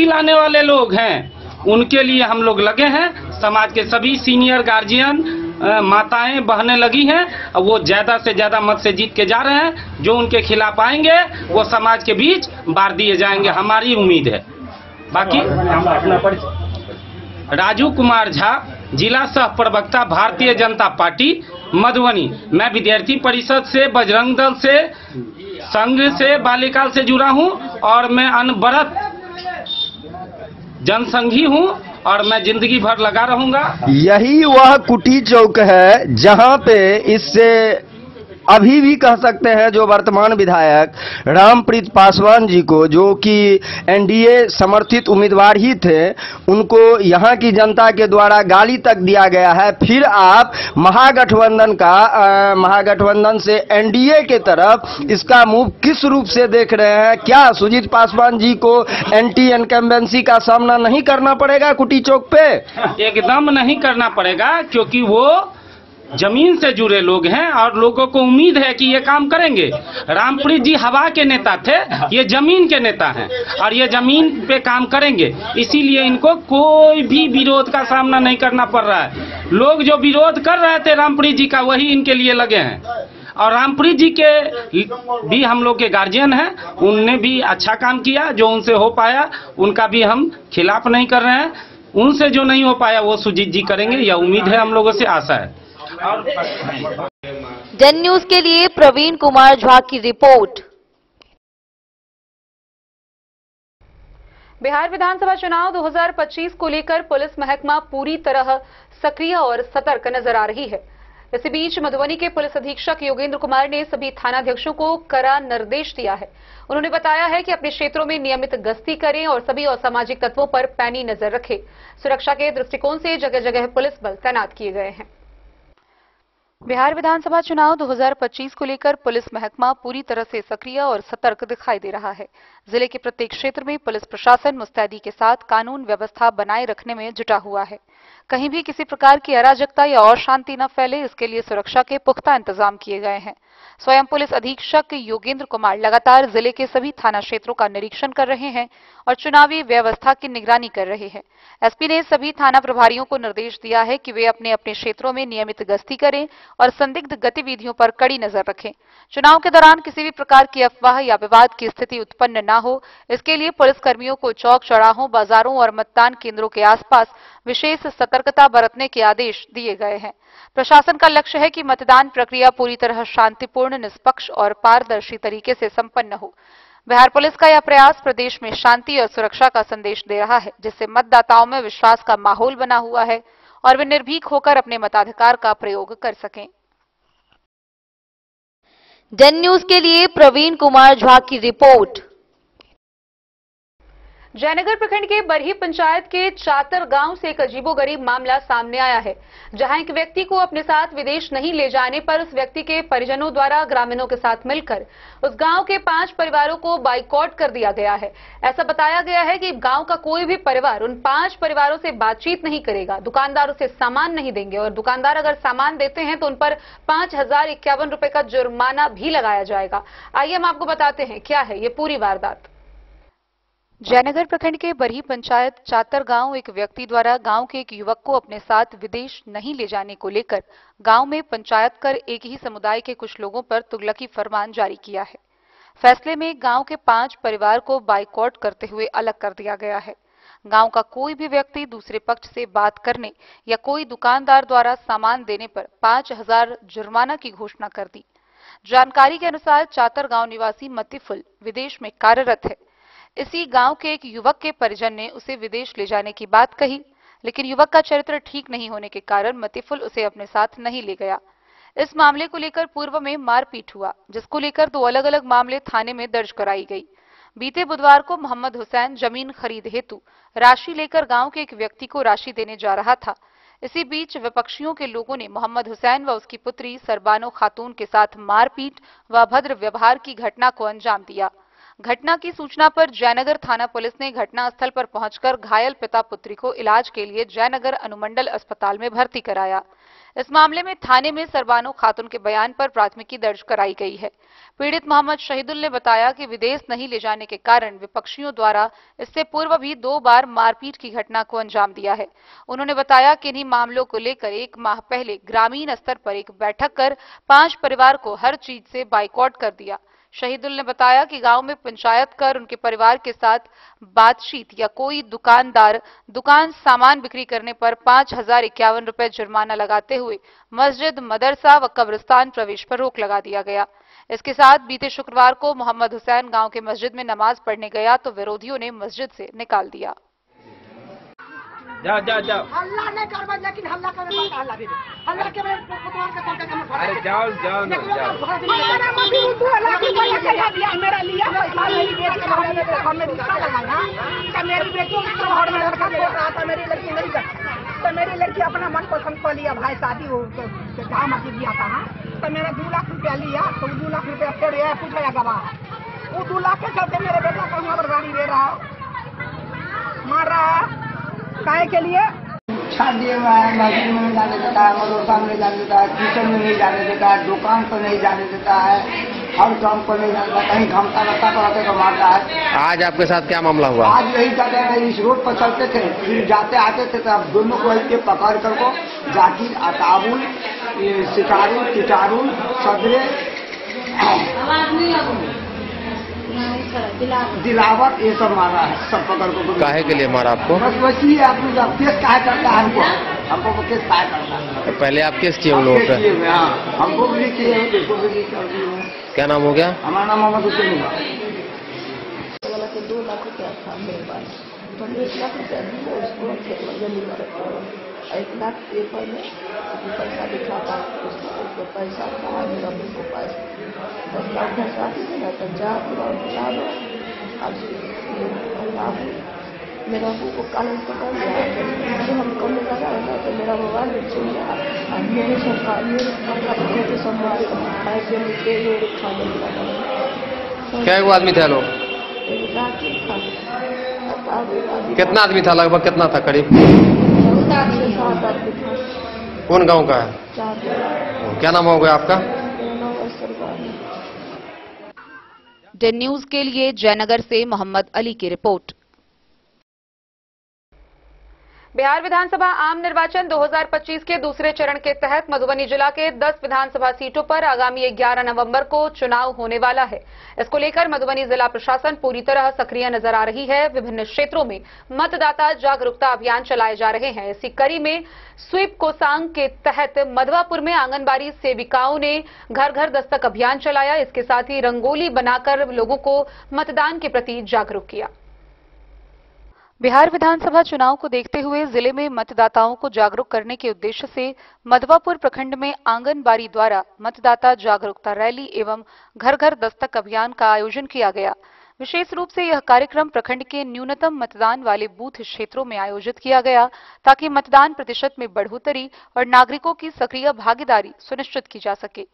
लाने वाले लोग हैं, उनके लिए हम लोग लगे हैं। समाज के सभी सीनियर गार्जियन, माताएं, बहनें लगी हैं और वो ज्यादा से ज्यादा मत से जीत के जा रहे हैं। जो उनके खिलाफ आएंगे वो समाज के बीच बार दिए जाएंगे, हमारी उम्मीद है। बाकी राजू कुमार झा, जिला सह प्रवक्ता, भारतीय जनता पार्टी, मधुबनी। मैं विद्यार्थी परिषद से, बजरंग दल से, संघ से, बालिकाल से जुड़ा हूं और मैं अनवरत जनसंघी हूँ और मैं जिंदगी भर लगा रहूंगा। यही वह कुटी चौक है जहां पे इससे अभी भी कह सकते हैं जो वर्तमान विधायक रामप्रीत पासवान जी को, जो कि एनडीए समर्थित उम्मीदवार ही थे, उनको यहां की जनता के द्वारा गाली तक दिया गया है। फिर आप महागठबंधन से एनडीए के तरफ इसका मूव किस रूप से देख रहे हैं? क्या सुजीत पासवान जी को एंटी इनकम्बेंसी का सामना नहीं करना पड़ेगा कुटी चौक पे? एकदम नहीं करना पड़ेगा, क्योंकि वो जमीन से जुड़े लोग हैं और लोगों को उम्मीद है कि ये काम करेंगे। रामप्रीत जी हवा के नेता थे, ये जमीन के नेता हैं और ये जमीन पे काम करेंगे, इसीलिए इनको कोई भी विरोध का सामना नहीं करना पड़ रहा है। लोग जो विरोध कर रहे थे रामप्रीत जी का, वही इनके लिए लगे हैं। और रामप्रीत जी के भी हम लोग के गार्जियन हैं, उनने भी अच्छा काम किया, जो उनसे हो पाया उनका भी हम खिलाफ नहीं कर रहे हैं। उनसे जो नहीं हो पाया वो सुजीत जी करेंगे, यह उम्मीद है, हम लोगों से आशा है। जन न्यूज के लिए प्रवीण कुमार झा की रिपोर्ट। बिहार विधानसभा चुनाव 2025 को लेकर पुलिस महकमा पूरी तरह सक्रिय और सतर्क नजर आ रही है। इसी बीच मधुबनी के पुलिस अधीक्षक योगेंद्र कुमार ने सभी थानाध्यक्षों को कड़ा निर्देश दिया है। उन्होंने बताया है कि अपने क्षेत्रों में नियमित गश्ती करें और सभी असामाजिक तत्वों पर पैनी नजर रखें। सुरक्षा के दृष्टिकोण से जगह जगह पुलिस बल तैनात किए गए हैं। बिहार विधानसभा चुनाव 2025 को लेकर पुलिस महकमा पूरी तरह से सक्रिय और सतर्क दिखाई दे रहा है। जिले के प्रत्येक क्षेत्र में पुलिस प्रशासन मुस्तैदी के साथ कानून व्यवस्था बनाए रखने में जुटा हुआ है। कहीं भी किसी प्रकार की अराजकता या अशांति न फैले, इसके लिए सुरक्षा के पुख्ता इंतजाम किए गए हैं। स्वयं पुलिस अधीक्षक योगेंद्र कुमार लगातार जिले के सभी थाना क्षेत्रों का निरीक्षण कर रहे हैं और चुनावी व्यवस्था की निगरानी कर रहे हैं। एसपी ने सभी थाना प्रभारियों को निर्देश दिया है कि वे अपने अपने क्षेत्रों में नियमित गश्ती करें और संदिग्ध गतिविधियों पर कड़ी नजर रखें। चुनाव के दौरान किसी भी प्रकार की अफवाह या विवाद की स्थिति उत्पन्न न हो, इसके लिए पुलिसकर्मियों को चौक चौराहों, बाजारों और मतदान केंद्रों के आसपास विशेष सतर्कता बरतने के आदेश दिए गए हैं। प्रशासन का लक्ष्य है कि मतदान प्रक्रिया पूरी तरह शांतिपूर्ण, निष्पक्ष और पारदर्शी तरीके से संपन्न हो। बिहार पुलिस का यह प्रयास प्रदेश में शांति और सुरक्षा का संदेश दे रहा है, जिससे मतदाताओं में विश्वास का माहौल बना हुआ है और वे निर्भीक होकर अपने मताधिकार का प्रयोग कर सकें। जन न्यूज के लिए प्रवीण कुमार झा की रिपोर्ट। जयनगर प्रखंड के बरही पंचायत के चातर गांव से एक अजीबोगरीब मामला सामने आया है, जहां एक व्यक्ति को अपने साथ विदेश नहीं ले जाने पर उस व्यक्ति के परिजनों द्वारा ग्रामीणों के साथ मिलकर उस गांव के 5 परिवारों को बाइकआउट कर दिया गया है। ऐसा बताया गया है कि गांव का कोई भी परिवार उन 5 परिवारों से बातचीत नहीं करेगा, दुकानदारों से सामान नहीं देंगे और दुकानदार अगर सामान देते हैं तो उन पर 5051 रुपए का जुर्माना भी लगाया जाएगा। आइए हम आपको बताते हैं क्या है ये पूरी वारदात। जयनगर प्रखंड के बरही पंचायत चातर गांव एक व्यक्ति द्वारा गांव के एक युवक को अपने साथ विदेश नहीं ले जाने को लेकर गांव में पंचायत कर एक ही समुदाय के कुछ लोगों पर तुगलकी फरमान जारी किया है। फैसले में गांव के 5 परिवार को बाइकआउट करते हुए अलग कर दिया गया है। गांव का कोई भी व्यक्ति दूसरे पक्ष से बात करने या कोई दुकानदार द्वारा सामान देने पर 5000 जुर्माना की घोषणा कर दी। जानकारी के अनुसार चातर गांव निवासी मतिफुल विदेश में कार्यरत है। इसी गांव के एक युवक के परिजन ने उसे विदेश ले जाने की बात कही, लेकिन युवक का चरित्र ठीक नहीं होने के कारण मतिफुल उसे अपने साथ नहीं ले गया। इस मामले को लेकर पूर्व में मारपीट हुआ, जिसको लेकर 2 अलग अलग मामले थाने में दर्ज कराई गई। बीते बुधवार को मोहम्मद हुसैन जमीन खरीद हेतु राशि लेकर गांव के एक व्यक्ति को राशि देने जा रहा था। इसी बीच विपक्षियों के लोगों ने मोहम्मद हुसैन व उसकी पुत्री सरबानो खातून के साथ मारपीट व अभद्र व्यवहार की घटना को अंजाम दिया। घटना की सूचना पर जयनगर थाना पुलिस ने घटनास्थल पर पहुंचकर घायल पिता पुत्री को इलाज के लिए जयनगर अनुमंडल अस्पताल में भर्ती कराया। इस मामले में थाने में सरबानो खातून के बयान पर प्राथमिकी दर्ज कराई गई है। पीड़ित मोहम्मद शहीदुल ने बताया कि विदेश नहीं ले जाने के कारण विपक्षियों द्वारा इससे पूर्व भी 2 बार मारपीट की घटना को अंजाम दिया है। उन्होंने बताया कि इन्हीं मामलों को लेकर 1 माह पहले ग्रामीण स्तर पर एक बैठक कर 5 परिवार को हर चीज से बाइकआउट कर दिया। शहीदुल ने बताया कि गांव में पंचायत कर उनके परिवार के साथ बातचीत या कोई दुकानदार दुकान सामान बिक्री करने पर 5051 रुपए जुर्माना लगाते हुए मस्जिद, मदरसा व कब्रिस्तान प्रवेश पर रोक लगा दिया गया। इसके साथ बीते शुक्रवार को मोहम्मद हुसैन गांव के मस्जिद में नमाज पढ़ने गया तो विरोधियों ने मस्जिद से निकाल दिया। जाओ जाओ जाओ। हल्ला नहीं करबे, लेकिन हल्ला करबे मत हल्ला भी हल्ला के बड़े कुतवान का करके हम खड़ा। अरे जाओ जाओ ना जाओ। मेरा मम्मी 2 लाख रुपया चढ़ा दिया, मेरा लिया पैसा मेरी बेटी के घर में घर में रिश्ता लगाया कि मेरी बेटी के घर में लड़का देख रहा था, मेरी लड़की नहीं गई तो मेरी लड़की अपना मन पसंद कर लिया, भाई शादी हो तो जहाँ मर्जी दिया था तो मेरा 2 लाख रुपया लिया, तो 2 लाख रुपया फिर पूछ गया गवाह, वो 2 लाख के चलते मेरे बेटा को यहाँ पर गाड़ी दे रहा मार रहा है काहे के लिए। शादी में मस्जिद में नहीं जाने देता है, मदरसा में नहीं जाने देता है, किचन में नहीं जाने देता है, दुकान पर नहीं जाने देता है, हर काम पर नहीं जाने देता, कहीं घमता रस्ता पर आते तो मारता है। आज आपके साथ क्या मामला हुआ? आज यही कहते हैं, इस रोड पर चलते थे, फिर जाते आते थे तो अब दोनों को ऐसे पकड़ कर को जाकिर, अताबुल, शिकारुल, कीटारुल, सदरे, दिलावत, ये सब मारा है, सब पकड़ को। काहे के लिए मारा आपको? बस वैसी है, आपको केस काहे करता है हमको केस काहे करता है। पहले आप केस किए उन लोगों पे? हमको भी किए, देखो भी कर दिए। क्या नाम हो गया? हमारा नाम मोहम्मद हुसैन हुआ। 2 लाख रुपया था मेरे पास, तो 1 लाख रुपया दिया उसको, 1 लाख पेपर में पैसा दिखा था उसको पैसा था, मेरा मुझको पैसा 10 लाख का शादी देना तो जा पूरा बुला लो। अब मेरा को कानून पकड़ लिया, जो हम कम लगा रहा तो मेरा मोबाइल भी छीन लिया, और मेरे सरकार के सम्मान मेरे खाने लगा। क्या वो आदमी थे लोग? कितना आदमी था लगभग, कितना था करीब? 7 आदमी था। कौन गांव का है? क्या नाम हो गया आपका? डेन न्यूज के लिए जयनगर से मोहम्मद अली की रिपोर्ट। बिहार विधानसभा आम निर्वाचन 2025 के दूसरे चरण के तहत मधुबनी जिला के 10 विधानसभा सीटों पर आगामी 11 नवंबर को चुनाव होने वाला है। इसको लेकर मधुबनी जिला प्रशासन पूरी तरह सक्रिय नजर आ रही है। विभिन्न क्षेत्रों में मतदाता जागरूकता अभियान चलाए जा रहे हैं। इसी कड़ी में स्वीप कोसांग के तहत मधवापुर में आंगनबाड़ी सेविकाओं ने घर घर दस्तक अभियान चलाया। इसके साथ ही रंगोली बनाकर लोगों को मतदान के प्रति जागरूक किया। बिहार विधानसभा चुनाव को देखते हुए जिले में मतदाताओं को जागरूक करने के उद्देश्य से मधवापुर प्रखंड में आंगनबाड़ी द्वारा मतदाता जागरूकता रैली एवं घर घर दस्तक अभियान का आयोजन किया गया। विशेष रूप से यह कार्यक्रम प्रखंड के न्यूनतम मतदान वाले बूथ क्षेत्रों में आयोजित किया गया ताकि मतदान प्रतिशत में बढ़ोतरी और नागरिकों की सक्रिय भागीदारी सुनिश्चित की जा सके।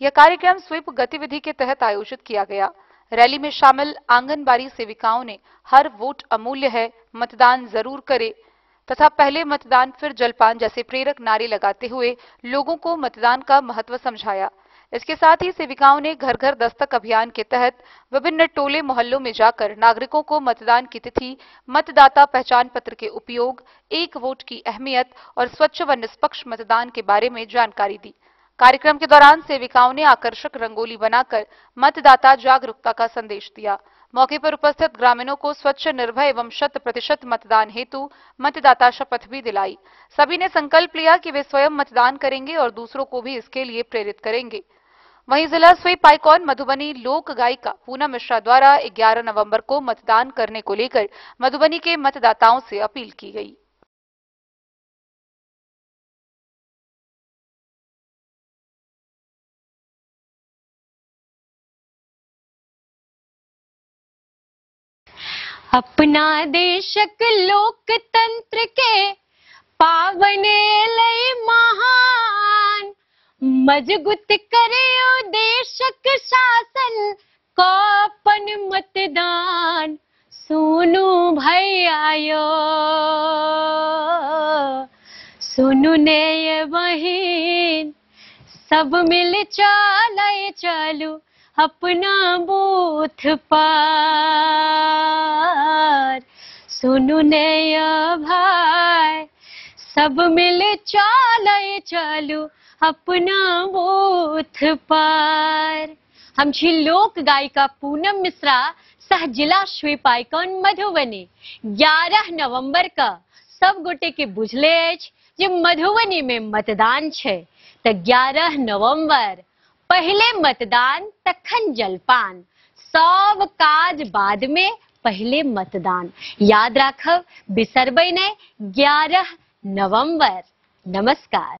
यह कार्यक्रम स्वीप गतिविधि के तहत आयोजित किया गया। रैली में शामिल आंगनबाड़ी सेविकाओं ने हर वोट अमूल्य है, मतदान जरूर करे तथा पहले मतदान फिर जलपान जैसे प्रेरक नारे लगाते हुए लोगों को मतदान का महत्व समझाया। इसके साथ ही सेविकाओं ने घर घर दस्तक अभियान के तहत विभिन्न टोले मोहल्लों में जाकर नागरिकों को मतदान की तिथि, मतदाता पहचान पत्र के उपयोग, 1 वोट की अहमियत और स्वच्छ व निष्पक्ष मतदान के बारे में जानकारी दी। कार्यक्रम के दौरान सेविकाओं ने आकर्षक रंगोली बनाकर मतदाता जागरूकता का संदेश दिया। मौके पर उपस्थित ग्रामीणों को स्वच्छ, निर्भय एवं 100% मतदान हेतु मतदाता शपथ भी दिलाई। सभी ने संकल्प लिया कि वे स्वयं मतदान करेंगे और दूसरों को भी इसके लिए प्रेरित करेंगे। वहीं जिला स्वीप आइकॉन मधुबनी लोक गायिका पूनम मिश्रा द्वारा 11 नवंबर को मतदान करने को लेकर मधुबनी के मतदाताओं से अपील की गई। अपना देशक लोकतंत्र के पावन लय महान, मजबूत करे देशक शासन को अपन मतदान। सुनु भैया सुनु ने बहन, सब मिल चले चलो अपना बूथ पार। सुनु ने भाई सब मिल चले चलो अपना बूथ पार। हम छी लोक गायिका पूनम मिश्रा सह जिला स्वीप आइकॉन मधुबनी। 11 नवंबर का सब गोटे के बुझले जे मधुबनी में मतदान छे तो 11 नवंबर पहले मतदान तखन जलपान, सब काज बाद में पहले मतदान याद राखब बिसरबै नै 11 नवंबर। नमस्कार।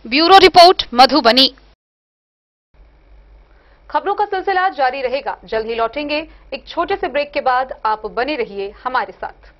Bureau report Madhubani. खबरों का सिलसिला जारी रहेगा, जल्द ही लौटेंगे एक छोटे से ब्रेक के बाद। आप बने रहिए हमारे साथ।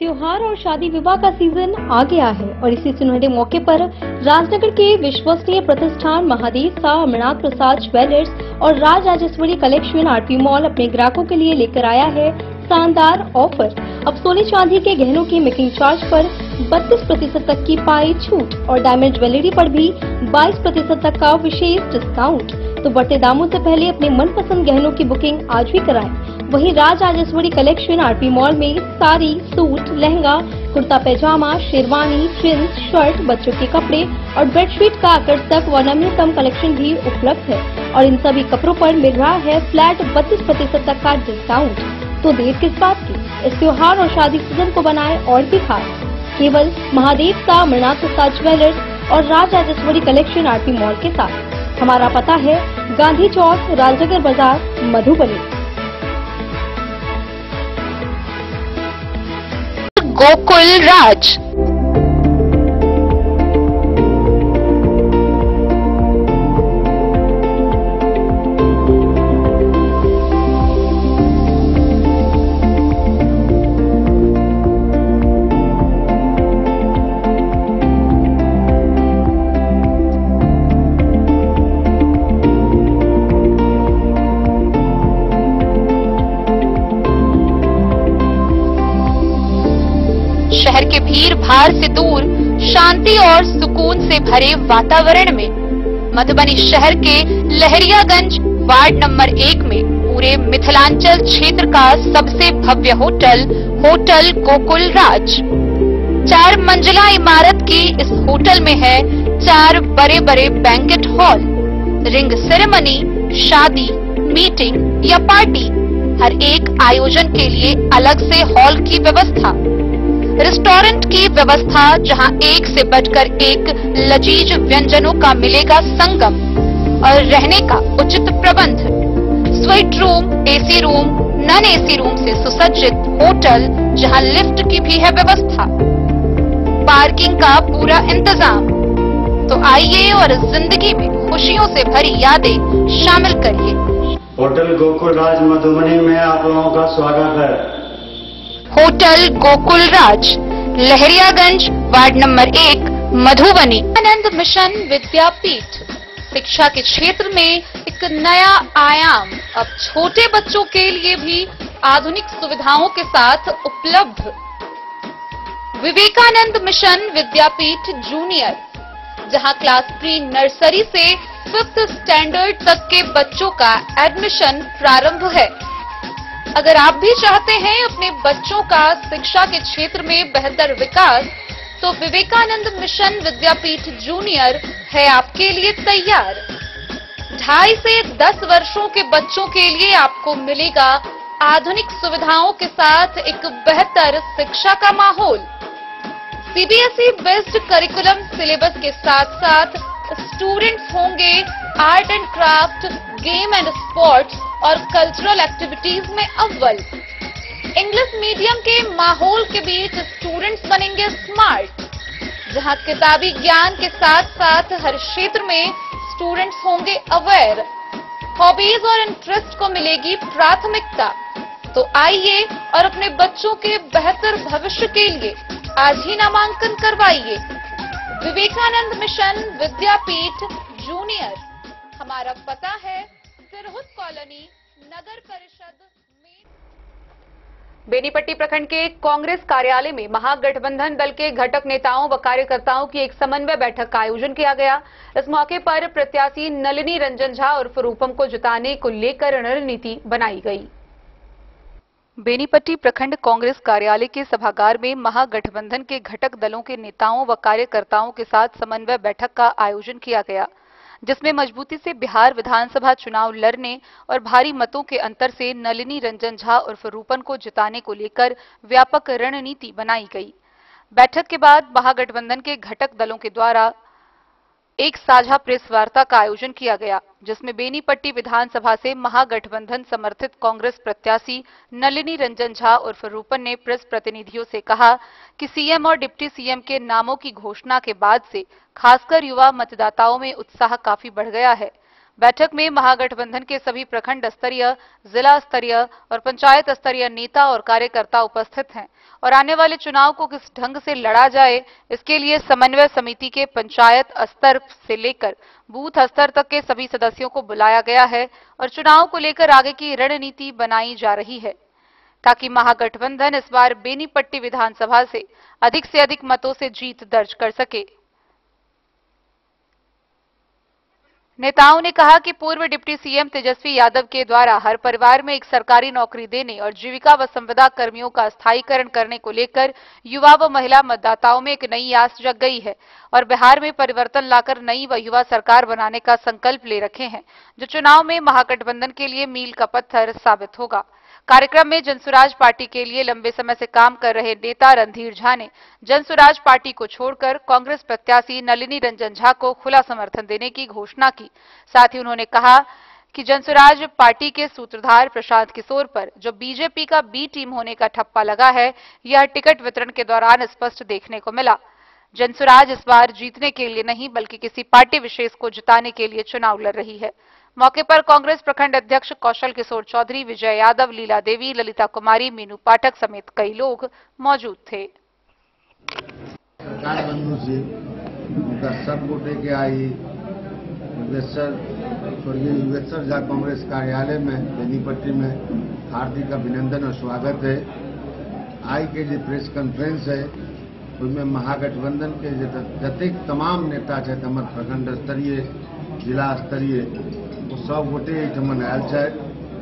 त्योहार और शादी विवाह का सीजन आ गया है और इसी सुनहरे मौके पर राजनगर के विश्वसनीय प्रतिष्ठान महादेव शाह अमरनाथ प्रसाद ज्वेलर्स और Raj Rajeshwari collection RP mall अपने ग्राहकों के लिए लेकर आया है शानदार ऑफर। अब सोने चांदी के गहनों की मेकिंग चार्ज पर 32% तक की पाई छूट और डायमंड ज्वेलरी पर भी 22% तक का विशेष डिस्काउंट। तो बढ़ते दामों से पहले अपने मनपसंद गहनों की बुकिंग आज भी कराएं। वहीं Raj Rajeshwari collection RP mall में साड़ी, सूट, लहंगा, कुर्ता पैजामा, शेरवानी, जींस, शर्ट, बच्चों के कपड़े और बेडशीट का आकर्षक व नवीनतम कलेक्शन भी उपलब्ध है और इन सभी कपड़ों पर मिल रहा है फ्लैट 32% तक का डिस्काउंट। तो देर किस बात की, इस त्योहार और शादी सीजन को बनाए और भी खास। केवल महादेव शाह अमरनाथ प्रसाद ज्वेलर्स और Raj Rajeshwari collection RP mall के साथ। हमारा पता है गांधी चौक, राजनगर बाजार, मधुबनी। गोकुल राज। शहर के भीड़ भाड़ से दूर शांति और सुकून से भरे वातावरण में मधुबनी शहर के लहरियागंज वार्ड नंबर 1 में पूरे मिथिलांचल क्षेत्र का सबसे भव्य होटल होटल गोकुल राज। 4 मंजिला इमारत की इस होटल में है 4 बड़े बड़े बैंकेट हॉल, रिंग सेरेमनी, शादी, मीटिंग या पार्टी, हर एक आयोजन के लिए अलग से हॉल की व्यवस्था, रेस्टोरेंट की व्यवस्था जहां एक से बढ़कर एक लजीज व्यंजनों का मिलेगा संगम और रहने का उचित प्रबंध, suite room, AC room, non AC room से सुसज्जित होटल जहां लिफ्ट की भी है व्यवस्था, पार्किंग का पूरा इंतजाम। तो आइए और जिंदगी में खुशियों से भरी यादें शामिल करिए। होटल गोकुल राज मधुबनी में आप लोगों का स्वागत है। होटल गोकुल राज, लहरियागंज वार्ड नंबर 1, मधुबनी। आनंद मिशन विद्यापीठ शिक्षा के क्षेत्र में एक नया आयाम अब छोटे बच्चों के लिए भी आधुनिक सुविधाओं के साथ उपलब्ध। विवेकानंद मिशन विद्यापीठ जूनियर, जहां क्लास प्री नर्सरी से 5th स्टैंडर्ड तक के बच्चों का एडमिशन प्रारंभ है। अगर आप भी चाहते हैं अपने बच्चों का शिक्षा के क्षेत्र में बेहतर विकास, तो विवेकानंद मिशन विद्यापीठ जूनियर है आपके लिए तैयार। 2.5 से 10 वर्षों के बच्चों के लिए आपको मिलेगा आधुनिक सुविधाओं के साथ एक बेहतर शिक्षा का माहौल। सीबीएसई बेस्ड करिकुलम सिलेबस के साथ साथ स्टूडेंट्स होंगे art and craft, game and sports और कल्चरल एक्टिविटीज में अव्वल। इंग्लिश मीडियम के माहौल के बीच स्टूडेंट्स बनेंगे स्मार्ट, जहां किताबी ज्ञान के साथ साथ हर क्षेत्र में स्टूडेंट्स होंगे अवेयर। हॉबीज और इंटरेस्ट को मिलेगी प्राथमिकता। तो आइए और अपने बच्चों के बेहतर भविष्य के लिए आज ही नामांकन करवाइए। विवेकानंद मिशन विद्यापीठ जूनियर। हमारा पता है सिरहुत कॉलोनी, नगर परिषद में। बेनीपट्टी प्रखंड के कांग्रेस कार्यालय में महागठबंधन दल के घटक नेताओं व कार्यकर्ताओं की एक समन्वय बैठक का आयोजन किया गया। इस मौके पर प्रत्याशी नलिनी रंजन झा और रूपम को जिताने को लेकर रणनीति बनाई गई। बेनीपट्टी प्रखंड कांग्रेस कार्यालय के सभागार में महागठबंधन के घटक दलों के नेताओं व कार्यकर्ताओं के साथ समन्वय बैठक का आयोजन किया गया, जिसमें मजबूती से बिहार विधानसभा चुनाव लड़ने और भारी मतों के अंतर से नलिनी रंजन झा उर्फ रूपन को जिताने को लेकर व्यापक रणनीति बनाई गई। बैठक के बाद महागठबंधन के घटक दलों के द्वारा एक साझा प्रेस वार्ता का आयोजन किया गया, जिसमें बेनीपट्टी विधानसभा से महागठबंधन समर्थित कांग्रेस प्रत्याशी नलिनी रंजन झा उर्फ रूपन ने प्रेस प्रतिनिधियों से कहा कि सीएम और डिप्टी सीएम के नामों की घोषणा के बाद से खासकर युवा मतदाताओं में उत्साह काफी बढ़ गया है। बैठक में महागठबंधन के सभी प्रखंड स्तरीय, जिला स्तरीय और पंचायत स्तरीय नेता और कार्यकर्ता उपस्थित हैं और आने वाले चुनाव को किस ढंग से लड़ा जाए, इसके लिए समन्वय समिति के पंचायत स्तर से लेकर बूथ स्तर तक के सभी सदस्यों को बुलाया गया है और चुनाव को लेकर आगे की रणनीति बनाई जा रही है, ताकि महागठबंधन इस बार बेनीपट्टी विधानसभा से अधिक मतों से जीत दर्ज कर सके। नेताओं ने कहा कि पूर्व डिप्टी सीएम तेजस्वी यादव के द्वारा हर परिवार में एक सरकारी नौकरी देने और जीविका व संविदा कर्मियों का स्थायीकरण करने को लेकर युवा व महिला मतदाताओं में एक नई आस जग गई है और बिहार में परिवर्तन लाकर नई व युवा सरकार बनाने का संकल्प ले रखे हैं, जो चुनाव में महागठबंधन के लिए मील का पत्थर साबित होगा। कार्यक्रम में जनसुराज पार्टी के लिए लंबे समय से काम कर रहे नेता रणधीर झा ने जनसुराज पार्टी को छोड़कर कांग्रेस प्रत्याशी नलिनी रंजन झा को खुला समर्थन देने की घोषणा की। साथ ही उन्होंने कहा कि जनसुराज पार्टी के सूत्रधार प्रशांत किशोर पर जो बीजेपी का बी टीम होने का ठप्पा लगा है, यह टिकट वितरण के दौरान स्पष्ट देखने को मिला। जनसुराज इस बार जीतने के लिए नहीं बल्कि किसी पार्टी विशेष को जिताने के लिए चुनाव लड़ रही है। मौके पर कांग्रेस प्रखंड अध्यक्ष कौशल किशोर चौधरी, विजय यादव, लीला देवी, ललिता कुमारी, मीनू पाठक समेत कई लोग मौजूद थे। सरकार बंधु जी उनका सब वोटे के आई स्वर्गीय युवेश्वर झा कांग्रेस कार्यालय में बेनीपट्टी में हार्दिक अभिनंदन और स्वागत है। आई के जो प्रेस कॉन्फ्रेंस है उसमें महागठबंधन के जतेक तमाम नेता है हमर प्रखंड स्तरीय, जिला स्तरीय वो सब गोटे आयल है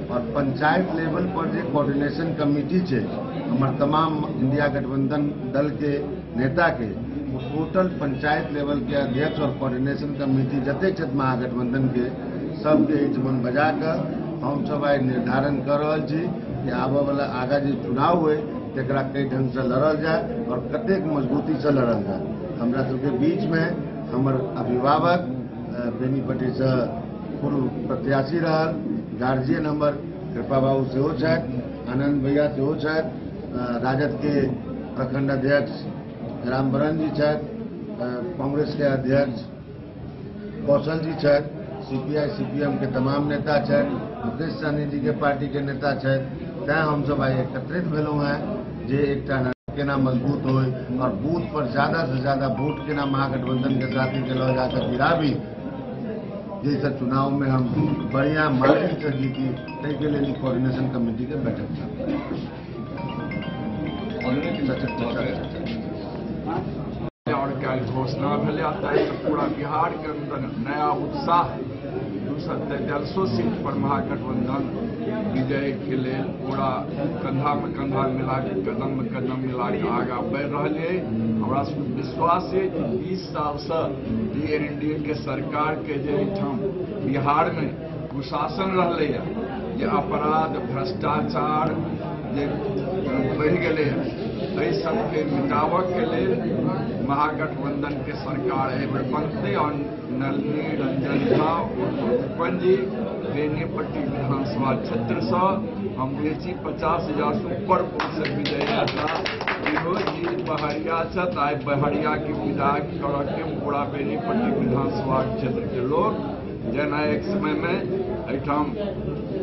और पंचायत लेवल पर जो कोऑर्डिनेशन कमेटी है हमार तमाम इंडिया गठबंधन दल के नेता के वो टोटल पंचायत लेवल के अध्यक्ष और कोऑर्डिनेशन कमेटी जतेक महागठबंधन के सबके मन बजा कर हम सब आई निर्धारण कर रहा कि आबे वाला आगा जो चुनाव हुए तकरा कई ढंग से लड़ल जाए और कतेक मजबूती से लड़ल जाए। हमरा सबके बीच में हमर अभिभावक बेनीपट्टी से पूर्व प्रत्याशी रहल, गार्जियन हमर कृपा बाबू सेहो छथि, आनंद भैया सेहो छथि, राजद के प्रखंड अध्यक्ष रामबरन जी छथि, कांग्रेस के अध्यक्ष कौशल जी छथि, सीपीआई सीपीएम के तमाम नेता छथि, मुकेश सहनी जी के पार्टी के नेता छथि। तैं हम सब आई एकत्रित भेलहुँ हैं जे एकटा केना मजबूत हो और बूथ पर ज्यादा से ज्यादा वोट केना महागठबंधन के साथी के लऽ जाकर गिराबी, जैसे चुनाव में हम बढ़िया मार्जिन से जीती ताहि लिए कोऑर्डिनेशन कमेटी के बैठक और कल घोषणा भेलै पूरा बिहार के अंदर नया उत्साह 243 सीट पर महागठबंधन विजय के लिए पूरा कंधा में कंधा मिला के कदम में कदम मिला के आगा बढ़ रहा है। हमरा विश्वास है कि 20 साल से एनडीए के सरकार के जे बिहार में कुशासन रहे ये अपराध भ्रष्टाचार जे बढ़ गए एहि सबके मिटावक के लिए महागठबंधन के सरकार एहिबर बनते और नलिनी रंजन झा रूपन जी बेनीपट्टी विधानसभा क्षेत्र से हम बेची 50,000 से ऊपर वोट से विजय यात्रा जी बहरिया छत आइ बहरिया के विदाई करके पूरा बेनीपट्टी विधानसभा क्षेत्र के लोग जेना एक समय में एठाम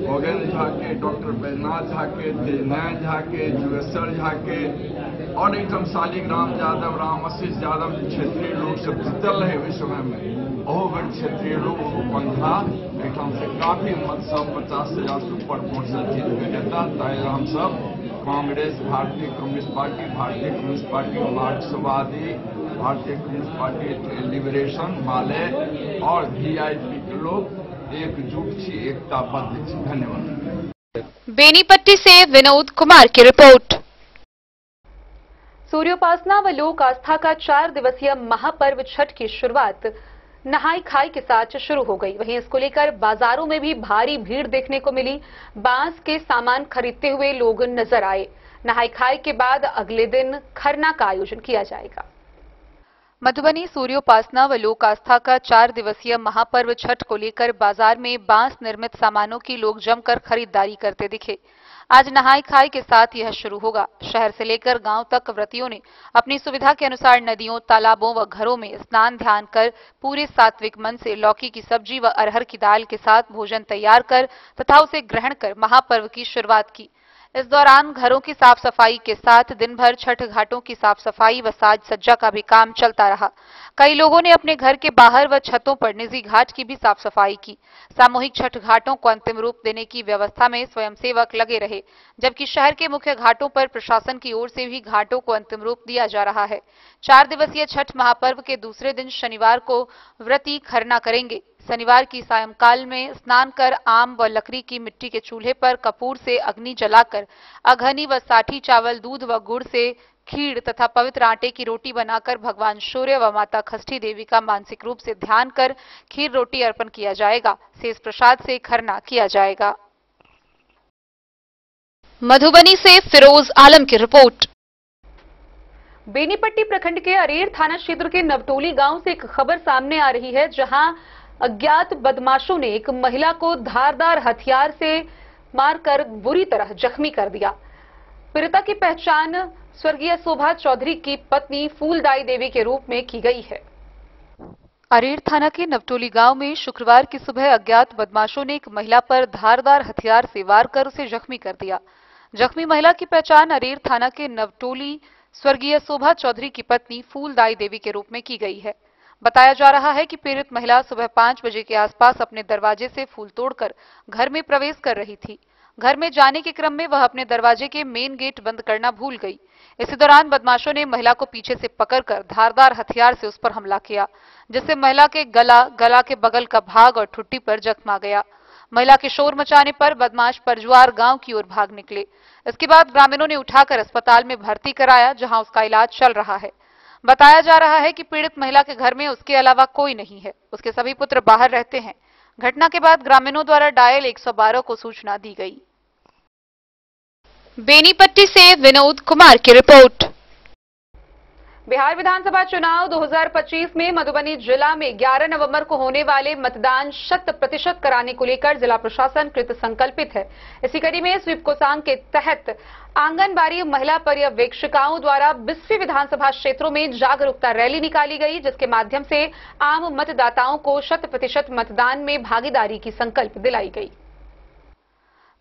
खगेन्द्र झा के, डॉक्टर बैजनाथ झा के, तेजनारायण झा के, जुगेश्वर झा के और एकदम शालिग्राम यादव, राम आशीष यादव क्षेत्रीय लोग सब जीतल रहे उस समय में। अहो बेर क्षेत्रीय लोग पंथा एठाम से काफी मत सब 50,000 से ऊपर वोट से जीत के देता। ताहि हम सब कांग्रेस, भारतीय कम्युनिस्ट पार्टी, मार्क्सवादी, भारतीय कम्युनिस्ट पार्टी, लिबरेशन, माले और वीआईपी के लोग एकजुट छी, एकताबद्ध छी। धन्यवाद। बेनीपट्टी से विनोद कुमार की रिपोर्ट। सूर्योपासना व लोक आस्था का 4 दिवसीय महापर्व छठ की शुरुआत नहाई खाई के साथ शुरू हो गई। वहीं इसको लेकर बाजारों में भी भारी भीड़ देखने को मिली। बांस के सामान खरीदते हुए लोग नजर आए। नहाई खाई के बाद अगले दिन खरना का आयोजन किया जाएगा। मधुबनी सूर्योपासना व लोक आस्था का 4 दिवसीय महापर्व छठ को लेकर बाजार में बांस निर्मित सामानों की लोग जमकर खरीदारी करते दिखे। आज नहाई खाई के साथ यह शुरू होगा। शहर से लेकर गांव तक व्रतियों ने अपनी सुविधा के अनुसार नदियों, तालाबों व घरों में स्नान ध्यान कर पूरे सात्विक मन से लौकी की सब्जी व अरहर की दाल के साथ भोजन तैयार कर तथा उसे ग्रहण कर महापर्व की शुरुआत की। इस दौरान घरों की साफ सफाई के साथ दिन भर छठ घाटों की साफ सफाई व साज सज्जा का भी काम चलता रहा। कई लोगों ने अपने घर के बाहर व छतों पर निजी घाट की भी साफ सफाई की। सामूहिक छठ घाटों को अंतिम रूप देने की व्यवस्था में स्वयंसेवक लगे रहे, जबकि शहर के मुख्य घाटों पर प्रशासन की ओर से भी घाटों को अंतिम रूप दिया जा रहा है। 4 दिवसीय छठ महापर्व के दूसरे दिन शनिवार को व्रती खरना करेंगे। शनिवार की सायंकाल में स्नान कर आम व लकड़ी की मिट्टी के चूल्हे पर कपूर से अग्नि जलाकर अघनी व साठी चावल, दूध व गुड़ से खीर तथा पवित्र आटे की रोटी बनाकर भगवान सूर्य व माता खष्ठी देवी का मानसिक रूप से ध्यान कर खीर रोटी अर्पण किया जाएगा। शेष प्रसाद से खरना किया जाएगा। मधुबनी से फिरोज आलम की रिपोर्ट। बेनीपट्टी प्रखंड के अरेर थाना क्षेत्र के नवटोली गांव से एक खबर सामने आ रही है, जहां अज्ञात बदमाशों ने एक महिला को धारदार हथियार से मारकर बुरी तरह जख्मी कर दिया। पीड़िता की पहचान स्वर्गीय शोभा चौधरी की पत्नी फूलदाई देवी के रूप में की गई है। अरेर थाना के नवटोली गांव में शुक्रवार की सुबह अज्ञात बदमाशों ने एक महिला पर धारदार हथियार से वार कर उसे जख्मी कर दिया। जख्मी महिला की पहचान अरेर थाना के नवटोली स्वर्गीय शोभा चौधरी की पत्नी फूलदाई देवी के रूप में की गई है। बताया जा रहा है कि पीड़ित महिला सुबह 5 बजे के आसपास अपने दरवाजे से फूल तोड़कर घर में प्रवेश कर रही थी। घर में जाने के क्रम में वह अपने दरवाजे के मेन गेट बंद करना भूल गई। इसी दौरान बदमाशों ने महिला को पीछे से पकड़कर धारदार हथियार से उस पर हमला किया, जिससे महिला के गला के बगल का भाग और ठुड्डी पर जख्म आ गया। महिला के शोर मचाने पर बदमाश परजुआर गांव की ओर भाग निकले। इसके बाद ग्रामीणों ने उठाकर अस्पताल में भर्ती कराया, जहां उसका इलाज चल रहा है। बताया जा रहा है कि पीड़ित महिला के घर में उसके अलावा कोई नहीं है। उसके सभी पुत्र बाहर रहते हैं। घटना के बाद ग्रामीणों द्वारा डायल 112 को सूचना दी गई। बेनीपट्टी से विनोद कुमार की रिपोर्ट। बिहार विधानसभा चुनाव 2025 में मधुबनी जिला में 11 नवंबर को होने वाले मतदान 100% कराने को लेकर जिला प्रशासन कृत संकल्पित है। इसी कड़ी में स्वीप कोसांग के तहत आंगनबाड़ी महिला पर्यवेक्षिकाओं द्वारा 20वीं विधानसभा क्षेत्रों में जागरूकता रैली निकाली गई, जिसके माध्यम से आम मतदाताओं को 100% मतदान में भागीदारी की संकल्प दिलाई गई।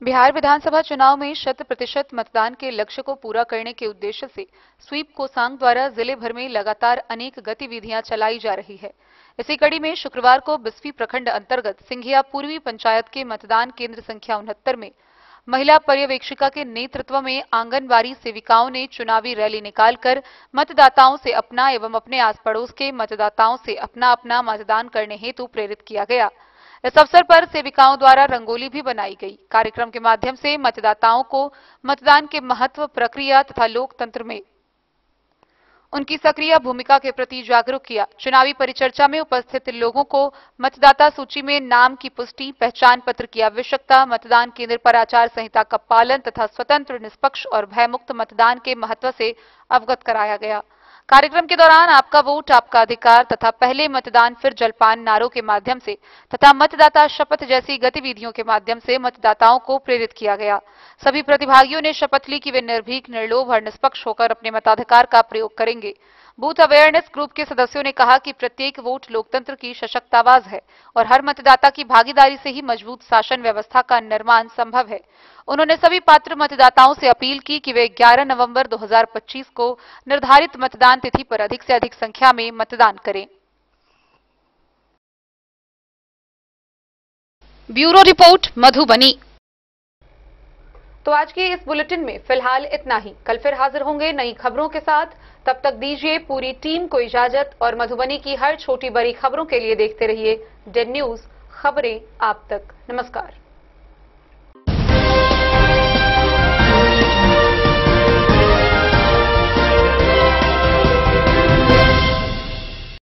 बिहार विधानसभा चुनाव में 100% मतदान के लक्ष्य को पूरा करने के उद्देश्य से स्वीप कोसांग द्वारा जिले भर में लगातार अनेक गतिविधियां चलाई जा रही है। इसी कड़ी में शुक्रवार को 20वीं प्रखंड अंतर्गत सिंघिया पूर्वी पंचायत के मतदान केंद्र संख्या 69 में महिला पर्यवेक्षिका के नेतृत्व में आंगनबाड़ी सेविकाओं ने चुनावी रैली निकालकर मतदाताओं से अपना एवं अपने आस पड़ोस के मतदाताओं से अपना अपना मतदान करने हेतु प्रेरित किया गया। इस अवसर पर सेविकाओं द्वारा रंगोली भी बनाई गई। कार्यक्रम के माध्यम से मतदाताओं को मतदान के महत्व, प्रक्रिया तथा लोकतंत्र में उनकी सक्रिय भूमिका के प्रति जागरूक किया। चुनावी परिचर्चा में उपस्थित लोगों को मतदाता सूची में नाम की पुष्टि, पहचान पत्र की आवश्यकता, मतदान केंद्र पर आचार संहिता का पालन तथा स्वतंत्र, निष्पक्ष और भयमुक्त मतदान के महत्व से अवगत कराया गया। कार्यक्रम के दौरान आपका वोट आपका अधिकार तथा पहले मतदान फिर जलपान नारों के माध्यम से तथा मतदाता शपथ जैसी गतिविधियों के माध्यम से मतदाताओं को प्रेरित किया गया। सभी प्रतिभागियों ने शपथ ली कि वे निर्भीक, निर्लोभ और निष्पक्ष होकर अपने मताधिकार का प्रयोग करेंगे। बूथ अवेयरनेस ग्रुप के सदस्यों ने कहा कि प्रत्येक वोट लोकतंत्र की सशक्त आवाज है और हर मतदाता की भागीदारी से ही मजबूत शासन व्यवस्था का निर्माण संभव है। उन्होंने सभी पात्र मतदाताओं से अपील की कि वे 11 नवंबर 2025 को निर्धारित मतदान तिथि पर अधिक से अधिक संख्या में मतदान करें। Bureau report Madhubani. तो आज के इस बुलेटिन में फिलहाल इतना ही। कल फिर हाजिर होंगे नई खबरों के साथ। तब तक दीजिए पूरी टीम को इजाजत और मधुबनी की हर छोटी बड़ी खबरों के लिए देखते रहिए डेड न्यूज, खबरें आप तक। नमस्कार।